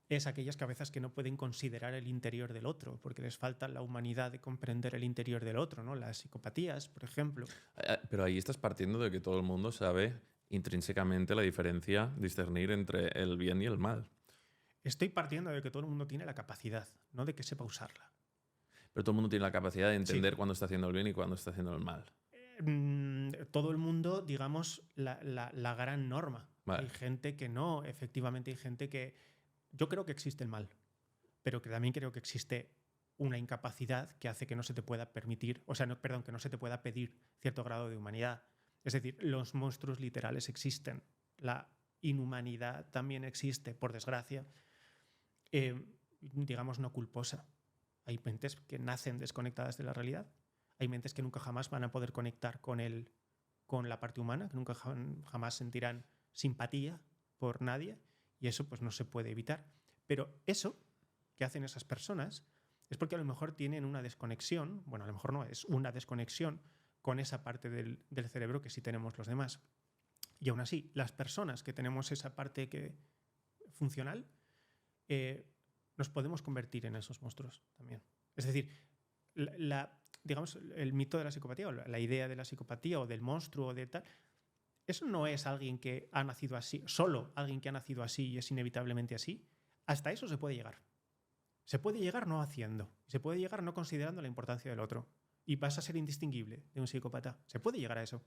es aquellas cabezas que no pueden considerar el interior del otro, porque les falta la humanidad de comprender el interior del otro, ¿no? Las psicopatías, por ejemplo. Pero ahí estás partiendo de que todo el mundo sabe intrínsecamente la diferencia, discernir entre el bien y el mal. Estoy partiendo de que todo el mundo tiene la capacidad, no de que sepa usarla. Pero todo el mundo tiene la capacidad de entender cuándo está haciendo el bien y cuándo está haciendo el mal. Todo el mundo, digamos, la gran norma. Vale. Hay gente que no, efectivamente hay gente que... Yo creo que existe el mal, pero que también creo que existe una incapacidad que hace que no se te pueda permitir, o sea, no, perdón, que no se te pueda pedir cierto grado de humanidad. Es decir, los monstruos literales existen. La inhumanidad también existe, por desgracia. Digamos, no culposa. Hay mentes que nacen desconectadas de la realidad. Hay mentes que nunca jamás van a poder conectar con la parte humana, que nunca jamás sentirán simpatía por nadie, y eso pues no se puede evitar. Pero eso que hacen esas personas es porque a lo mejor tienen una desconexión, bueno, a lo mejor no, es una desconexión con esa parte del cerebro que sí tenemos los demás. Y aún así, las personas que tenemos esa parte funcional, nos podemos convertir en esos monstruos también. Es decir, digamos, el mito de la psicopatía, o la idea de la psicopatía o del monstruo o de tal, eso no es alguien que ha nacido así, solo alguien que ha nacido así y es inevitablemente así. Hasta eso se puede llegar. Se puede llegar no haciendo, se puede llegar no considerando la importancia del otro. Y vas a ser indistinguible de un psicópata. Se puede llegar a eso.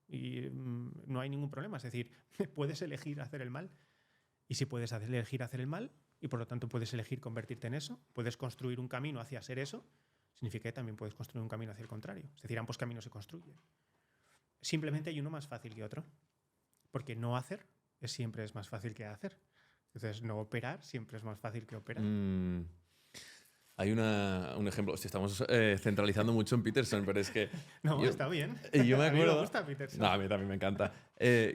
Y no hay ningún problema. Es decir, puedes elegir hacer el mal. Y si puedes elegir hacer el mal, y por lo tanto puedes elegir convertirte en eso, puedes construir un camino hacia ser eso, significa que también puedes construir un camino hacia el contrario. Es decir, ambos caminos se construyen. Simplemente hay uno más fácil que otro. Porque no hacer siempre es más fácil que hacer. Entonces, no operar siempre es más fácil que operar. Hay un ejemplo. Hostia, estamos centralizando mucho en Peterson, pero es que... No, está bien. Yo me acuerdo, a mí me gusta Peterson. No, a mí también me encanta.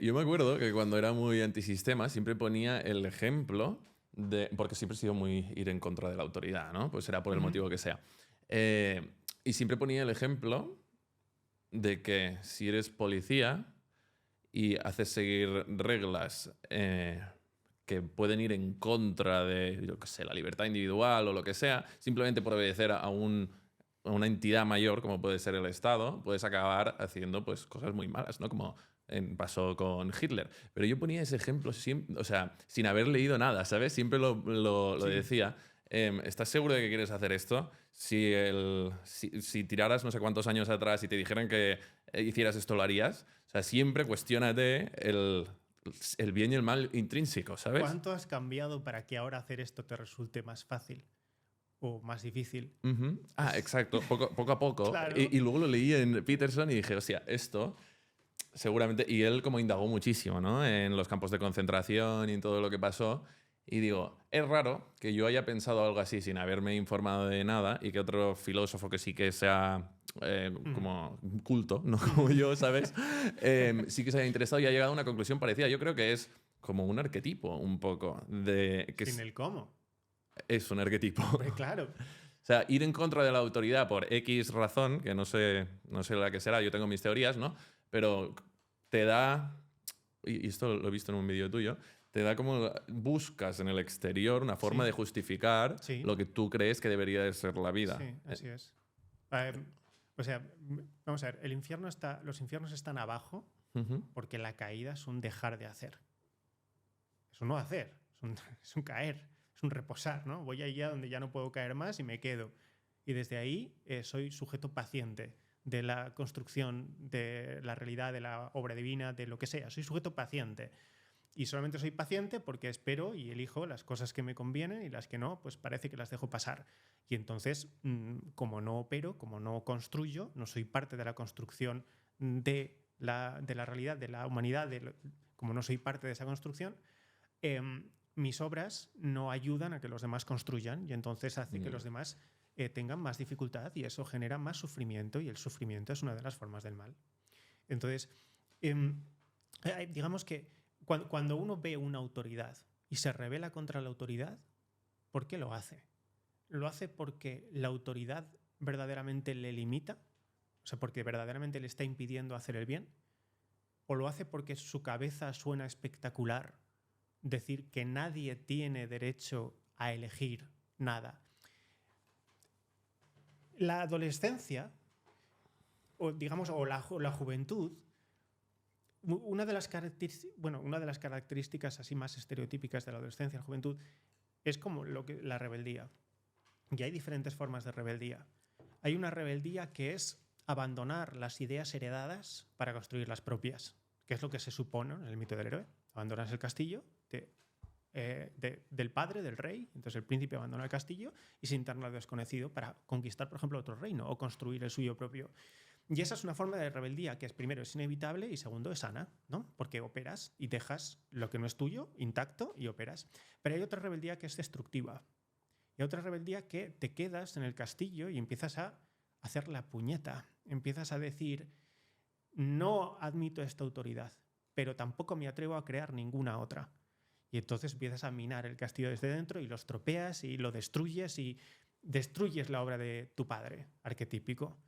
Yo me acuerdo que cuando era muy antisistema siempre ponía el ejemplo de... Porque siempre he sido muy ir en contra de la autoridad, ¿no? Pues será por el motivo que sea. Y siempre ponía el ejemplo de que si eres policía y haces seguir reglas que pueden ir en contra de, yo qué sé, la libertad individual o lo que sea, simplemente por obedecer a una entidad mayor, como puede ser el Estado, puedes acabar haciendo pues, cosas muy malas, ¿no? Como pasó con Hitler. Pero yo ponía ese ejemplo siempre, o sea, sin haber leído nada, ¿sabes? Siempre lo decía. ¿Estás seguro de que quieres hacer esto? Si tiraras no sé cuántos años atrás y te dijeran que hicieras esto, ¿lo harías? O sea, siempre cuestiónate el bien y el mal intrínseco, ¿sabes? ¿Cuánto has cambiado para que ahora hacer esto te resulte más fácil o más difícil? Exacto, poco a poco. Claro. Y luego lo leí en Peterson y dije, hostia, esto seguramente... Y él como indagó muchísimo, ¿no? En los campos de concentración y en todo lo que pasó. Y digo, es raro que yo haya pensado algo así sin haberme informado de nada y que otro filósofo que sí que sea como culto, no como yo, ¿sabes? Sí que se haya interesado y ha llegado a una conclusión parecida. Yo creo que es como un arquetipo un poco. Sin el cómo. Es un arquetipo. Claro. O sea, ir en contra de la autoridad por X razón, que no sé la que será, yo tengo mis teorías, ¿no? Pero te da, y esto lo he visto en un vídeo tuyo, te da como buscas en el exterior una forma Sí. de justificar Sí. lo que tú crees que debería de ser la vida. Sí, así es. O sea, vamos a ver, los infiernos están abajo Ujú. porque la caída es un dejar de hacer. Es un no hacer, es un caer, es un reposar, ¿no? Voy allá donde ya no puedo caer más y me quedo. Y desde ahí soy sujeto paciente de la construcción, de la realidad, de la obra divina, de lo que sea. Soy sujeto paciente. Y solamente soy paciente porque espero y elijo las cosas que me convienen y las que no, pues parece que las dejo pasar. Y entonces, como no opero, como no construyo, no soy parte de la construcción de la realidad, de la humanidad, como no soy parte de esa construcción, mis obras no ayudan a que los demás construyan y entonces hace que los demás tengan más dificultad y eso genera más sufrimiento y el sufrimiento es una de las formas del mal. Entonces, digamos que cuando uno ve una autoridad y se rebela contra la autoridad, ¿por qué lo hace? ¿Lo hace porque la autoridad verdaderamente le limita? O sea, porque verdaderamente le está impidiendo hacer el bien. ¿O lo hace porque su cabeza suena espectacular decir que nadie tiene derecho a elegir nada? La adolescencia, o digamos, o la juventud, una de las características así más estereotípicas de la adolescencia y la juventud es como la rebeldía. Y hay diferentes formas de rebeldía. Hay una rebeldía que es abandonar las ideas heredadas para construir las propias, que es lo que se supone en el mito del héroe. Abandonas el castillo del padre, del rey, entonces el príncipe abandona el castillo y se interna al desconocido para conquistar, por ejemplo, otro reino o construir el suyo propio. Y esa es una forma de rebeldía que primero es inevitable y segundo es sana, ¿no? Porque operas y dejas lo que no es tuyo intacto y operas. Pero hay otra rebeldía que es destructiva. Y otra rebeldía que te quedas en el castillo y empiezas a hacer la puñeta. Empiezas a decir, no admito esta autoridad, pero tampoco me atrevo a crear ninguna otra. Y entonces empiezas a minar el castillo desde dentro y lo estropeas y lo destruyes y destruyes la obra de tu padre, arquetípico.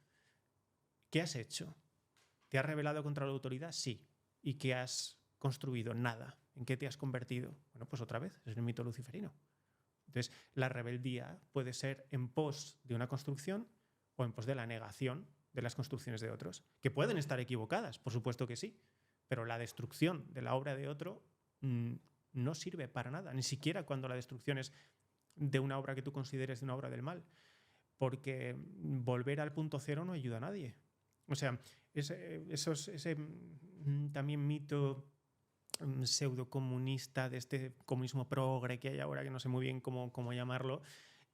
¿Qué has hecho? ¿Te has rebelado contra la autoridad? Sí. ¿Y qué has construido? Nada. ¿En qué te has convertido? Bueno, pues otra vez, es el mito luciferino. Entonces, la rebeldía puede ser en pos de una construcción o en pos de la negación de las construcciones de otros, que pueden estar equivocadas, por supuesto que sí, pero la destrucción de la obra de otro no sirve para nada, ni siquiera cuando la destrucción es de una obra que tú consideres de una obra del mal, porque volver al punto cero no ayuda a nadie. O sea, ese también mito pseudocomunista de este comunismo progre que hay ahora, que no sé muy bien cómo llamarlo,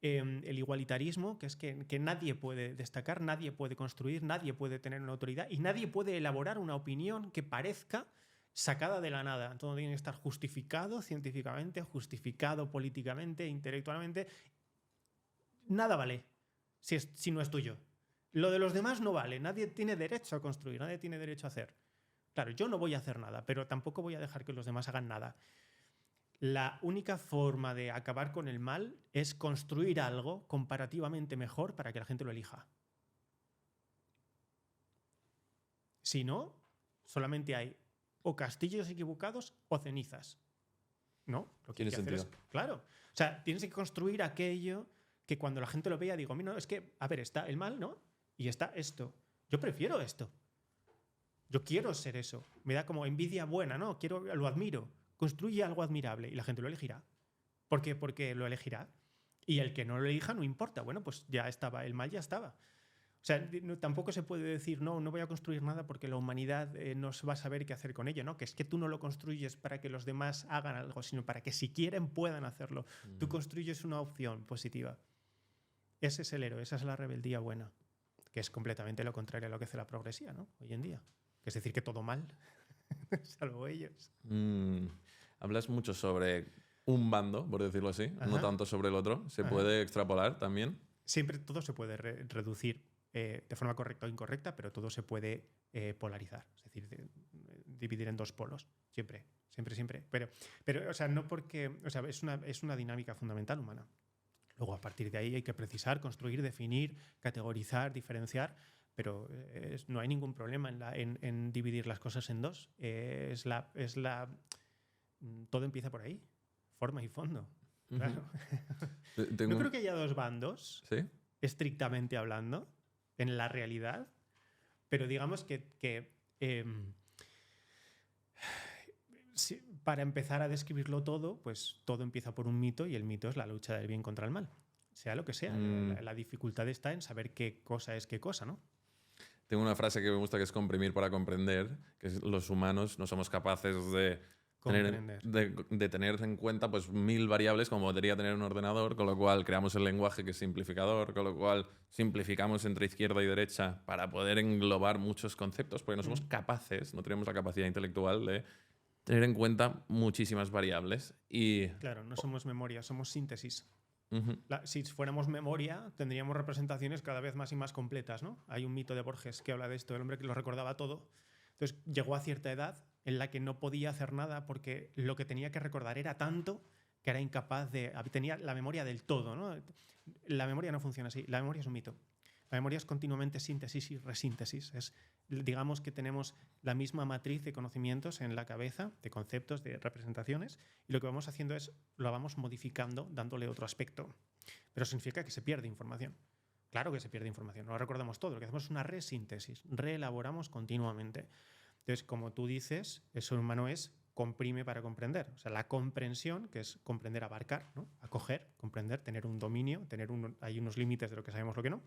el igualitarismo, que es que nadie puede destacar, nadie puede construir, nadie puede tener una autoridad y nadie puede elaborar una opinión que parezca sacada de la nada. Todo tiene que estar justificado científicamente, justificado políticamente, intelectualmente. Nada vale si no es tuyo. Lo de los demás no vale. Nadie tiene derecho a construir, nadie tiene derecho a hacer. Claro, yo no voy a hacer nada, pero tampoco voy a dejar que los demás hagan nada. La única forma de acabar con el mal es construir algo comparativamente mejor para que la gente lo elija. Si no, solamente hay o castillos equivocados o cenizas. ¿No? Lo que hay Tiene que hacer sentido. claro. O sea, tienes que construir aquello que cuando la gente lo vea digo, mira, es que, a ver, está el mal, ¿no? Y está esto. Yo prefiero esto. Yo quiero ser eso. Me da como envidia buena, ¿no? Lo admiro. Construye algo admirable y la gente lo elegirá. ¿Por qué? Porque lo elegirá. Y el que no lo elija no importa. Bueno, pues ya estaba, el mal ya estaba. O sea, tampoco se puede decir, no voy a construir nada porque la humanidad no va a saber qué hacer con ello, ¿no? Que es que tú no lo construyes para que los demás hagan algo, sino para que si quieren puedan hacerlo. Tú construyes una opción positiva. Ese es el héroe, esa es la rebeldía buena, que es completamente lo contrario a lo que hace la progresía, ¿no? Hoy en día. Es decir, que todo mal, salvo ellos. Hablas mucho sobre un bando, por decirlo así, no Ajá. tanto sobre el otro. ¿Se puede extrapolar también? Siempre todo se puede reducir de forma correcta o incorrecta, pero todo se puede polarizar, es decir, dividir en dos polos, siempre. Pero o sea, no porque, o sea, es una dinámica fundamental humana. Luego, a partir de ahí hay que precisar, construir, definir, categorizar, diferenciar, pero no hay ningún problema en dividir las cosas en dos. Es la todo empieza por ahí, forma y fondo. Claro. Tengo... No creo que haya dos bandos, ¿Sí? estrictamente hablando, en la realidad, pero digamos para empezar a describirlo todo, pues todo empieza por un mito y el mito es la lucha del bien contra el mal. Sea lo que sea, la dificultad está en saber qué cosa es qué cosa, ¿no? Tengo una frase que me gusta que es comprimir para comprender, que es, los humanos no somos capaces de tener en cuenta pues 1000 variables como podría tener un ordenador, con lo cual creamos el lenguaje que es simplificador, con lo cual simplificamos entre izquierda y derecha para poder englobar muchos conceptos, porque no somos capaces, no tenemos la capacidad intelectual de tener en cuenta muchísimas variables. Y... Claro, no somos memoria, somos síntesis. Si fuéramos memoria, tendríamos representaciones cada vez más y más completas, ¿no? Hay un mito de Borges que habla de esto, el hombre que lo recordaba todo. Entonces llegó a cierta edad en la que no podía hacer nada porque lo que tenía que recordar era tanto que era incapaz de... Tenía la memoria del todo, ¿no? La memoria no funciona así, la memoria es un mito. La memoria es continuamente síntesis y resíntesis. Digamos que tenemos la misma matriz de conocimientos en la cabeza, de conceptos, de representaciones, y lo que vamos haciendo es, lo vamos modificando, dándole otro aspecto. Pero significa que se pierde información. Claro que se pierde información, no lo recordamos todo. Lo que hacemos es una resíntesis, reelaboramos continuamente. Entonces, como tú dices, el ser humano es comprime para comprender. O sea, la comprensión, que es comprender, abarcar, ¿no? Acoger, comprender, tener un dominio, hay unos límites de lo que sabemos, lo que no.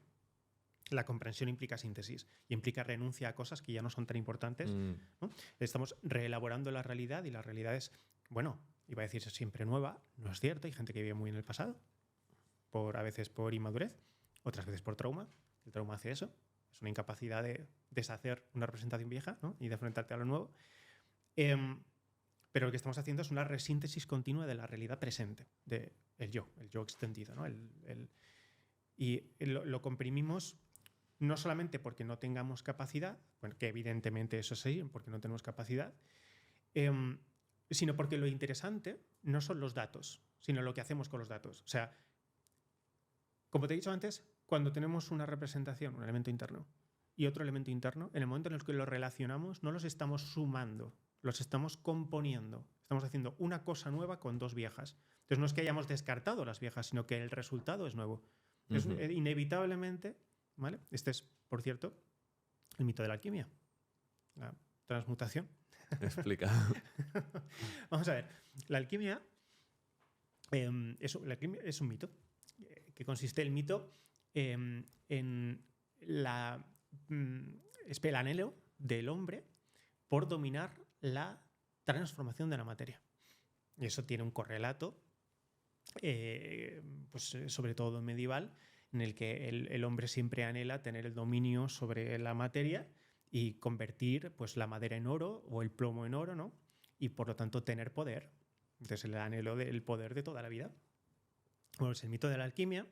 La comprensión implica síntesis y implica renuncia a cosas que ya no son tan importantes, ¿no? Estamos reelaborando la realidad y la realidad es, bueno, iba a decirse siempre nueva, no es cierto, hay gente que vive muy en el pasado, a veces por inmadurez, otras veces por trauma. El trauma hace eso, es una incapacidad de deshacer una representación vieja, ¿no? Y de enfrentarte a lo nuevo. Pero lo que estamos haciendo es una resíntesis continua de la realidad presente, del yo, el yo extendido, ¿no? Y lo comprimimos no solamente porque no tengamos capacidad, bueno, que evidentemente eso es así, porque no tenemos capacidad, sino porque lo interesante no son los datos, sino lo que hacemos con los datos. O sea, como te he dicho antes, cuando tenemos una representación, un elemento interno, y otro elemento interno, en el momento en el que los relacionamos, no los estamos sumando, los estamos componiendo. Estamos haciendo una cosa nueva con dos viejas. Entonces no es que hayamos descartado las viejas, sino que el resultado es nuevo. Entonces, inevitablemente, ¿vale? Este es, por cierto, el mito de la alquimia. La transmutación. Explica. Vamos a ver. La alquimia es un mito. Que consiste el mito en el anhelo del hombre por dominar la transformación de la materia. Y eso tiene un correlato, pues, sobre todo medieval, en el que el hombre siempre anhela tener el dominio sobre la materia y convertir, pues, la madera en oro o el plomo en oro, ¿no? Y por lo tanto tener poder. Entonces el anhelo del poder de toda la vida. Bueno, pues el mito de la alquimia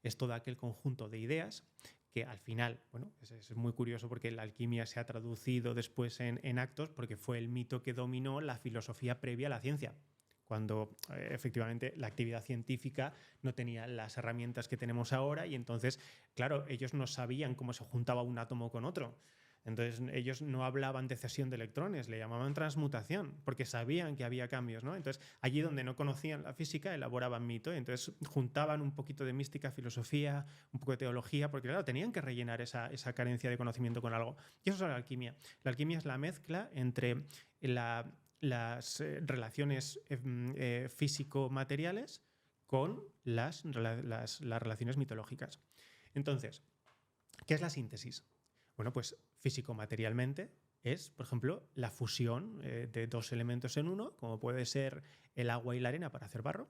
es todo aquel conjunto de ideas que al final, bueno, es muy curioso porque la alquimia se ha traducido después en actos porque fue el mito que dominó la filosofía previa a la ciencia. Cuando efectivamente la actividad científica no tenía las herramientas que tenemos ahora y entonces, claro, ellos no sabían cómo se juntaba un átomo con otro. Entonces ellos no hablaban de cesión de electrones, le llamaban transmutación, porque sabían que había cambios, ¿no? Entonces allí donde no conocían la física elaboraban mito, y entonces juntaban un poquito de mística, filosofía, un poco de teología, porque claro, tenían que rellenar esa carencia de conocimiento con algo. Y eso es la alquimia. La alquimia es la mezcla entre las relaciones físico-materiales con las relaciones mitológicas. Entonces, ¿qué es la síntesis? Bueno, pues físico-materialmente es, por ejemplo, la fusión de dos elementos en uno, como puede ser el agua y la arena para hacer barro,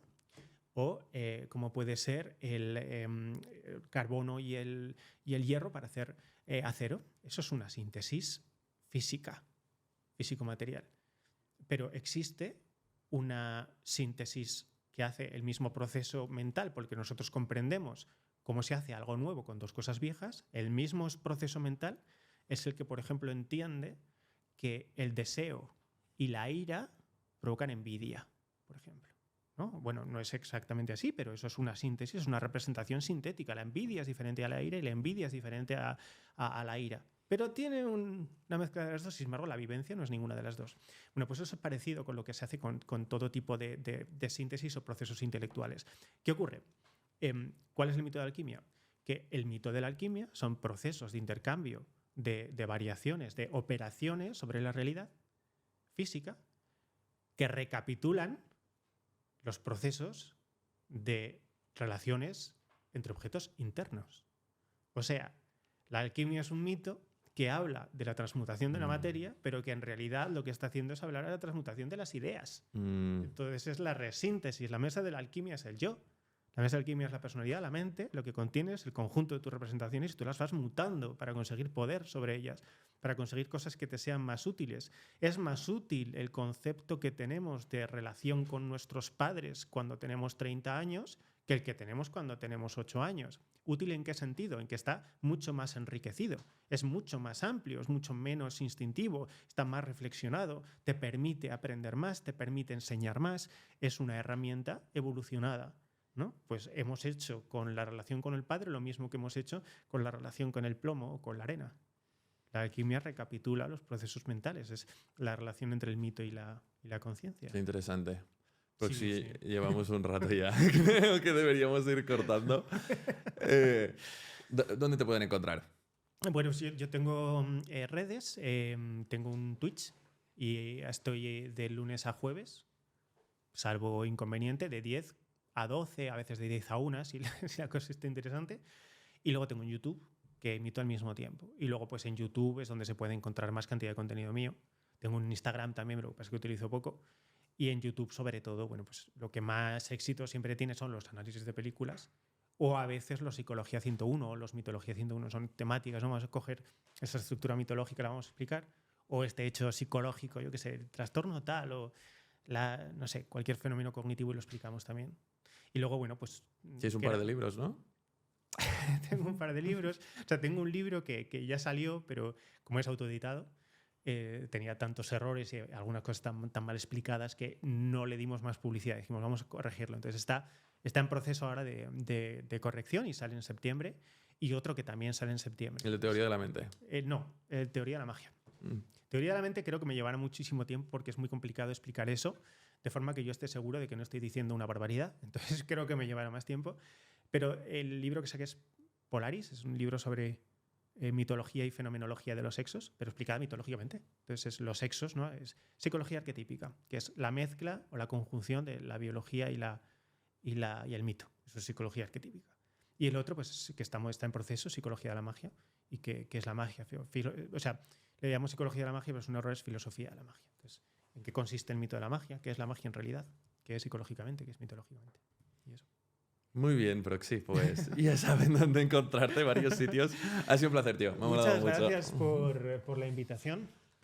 o como puede ser el carbono y el hierro para hacer acero. Eso es una síntesis física, físico-material. Pero existe una síntesis que hace el mismo proceso mental, porque nosotros comprendemos cómo se hace algo nuevo con dos cosas viejas. El mismo proceso mental es el que, por ejemplo, entiende que el deseo y la ira provocan envidia, por ejemplo, ¿no? Bueno, no es exactamente así, pero eso es una síntesis, es una representación sintética. La envidia es diferente a la ira y la envidia es diferente a la ira. pero tiene una mezcla de las dos, sin embargo la vivencia no es ninguna de las dos. Bueno, pues eso es parecido con lo que se hace con todo tipo de síntesis o procesos intelectuales. ¿Qué ocurre? ¿Cuál es el mito de la alquimia? Que el mito de la alquimia son procesos de intercambio de variaciones, de operaciones sobre la realidad física que recapitulan los procesos de relaciones entre objetos internos. O sea, la alquimia es un mito que habla de la transmutación de la materia, pero que en realidad lo que está haciendo es hablar de la transmutación de las ideas. Entonces es la resíntesis. La mesa de la alquimia es el yo. La mesa de alquimia es la personalidad, la mente, lo que contiene es el conjunto de tus representaciones y tú las vas mutando para conseguir poder sobre ellas, para conseguir cosas que te sean más útiles. Es más útil el concepto que tenemos de relación con nuestros padres cuando tenemos 30 años que el que tenemos cuando tenemos 8 años. ¿Útil en qué sentido? En que está mucho más enriquecido, es mucho más amplio, es mucho menos instintivo, está más reflexionado, te permite aprender más, te permite enseñar más, es una herramienta evolucionada, ¿no? Pues hemos hecho con la relación con el padre lo mismo que hemos hecho con la relación con el plomo o con la arena. La alquimia recapitula los procesos mentales, es la relación entre el mito y la conciencia. Qué interesante. Pues Sí. Llevamos un rato ya. Creo que deberíamos ir cortando. ¿Dónde te pueden encontrar? Bueno, yo tengo redes, tengo un Twitch y estoy de lunes a jueves, salvo inconveniente, de 10 a 12, a veces de 10 a 1, si la cosa está interesante. Y luego tengo un YouTube que emito al mismo tiempo. Y luego pues en YouTube es donde se puede encontrar más cantidad de contenido mío. Tengo un Instagram también, pero lo que pasa es que utilizo poco. Y en YouTube, sobre todo, bueno, pues lo que más éxito siempre tiene son los análisis de películas o a veces los Psicología 101 o los Mitología 101. Son temáticas, ¿no? Vamos a coger esa estructura mitológica, la vamos a explicar, o este hecho psicológico, yo qué sé, el trastorno tal o no sé, cualquier fenómeno cognitivo y lo explicamos también. Y luego, bueno, pues... Tienes un par de libros, ¿no? Tengo un par de libros. O sea, tengo un libro que ya salió, pero como es autoeditado, tenía tantos errores y algunas cosas tan mal explicadas que no le dimos más publicidad. Dijimos, vamos a corregirlo. Entonces está en proceso ahora de corrección y sale en septiembre. Y otro que también sale en septiembre. ¿El de teoría de la mente? No, teoría de la magia. Teoría de la mente creo que me llevará muchísimo tiempo porque es muy complicado explicar eso de forma que yo esté seguro de que no estoy diciendo una barbaridad. Entonces creo que me llevará más tiempo. Pero el libro que saqué es Polaris, es un libro sobre mitología y fenomenología de los sexos, pero explicada mitológicamente. Entonces es los sexos, ¿no? Es psicología arquetípica, que es la mezcla o la conjunción de la biología y el mito. Eso es psicología arquetípica. Y el otro, pues que está en proceso, psicología de la magia, y que es la magia. O sea, le llamamos psicología de la magia, pero es un error, es filosofía de la magia. Entonces, ¿en qué consiste el mito de la magia? ¿Qué es la magia en realidad? ¿Qué es psicológicamente? ¿Qué es mitológicamente? Y eso. Muy bien, Proxy, pues ya saben dónde encontrarte, varios sitios. Ha sido un placer, tío. Me ha molado Muchas mucho. gracias por la invitación.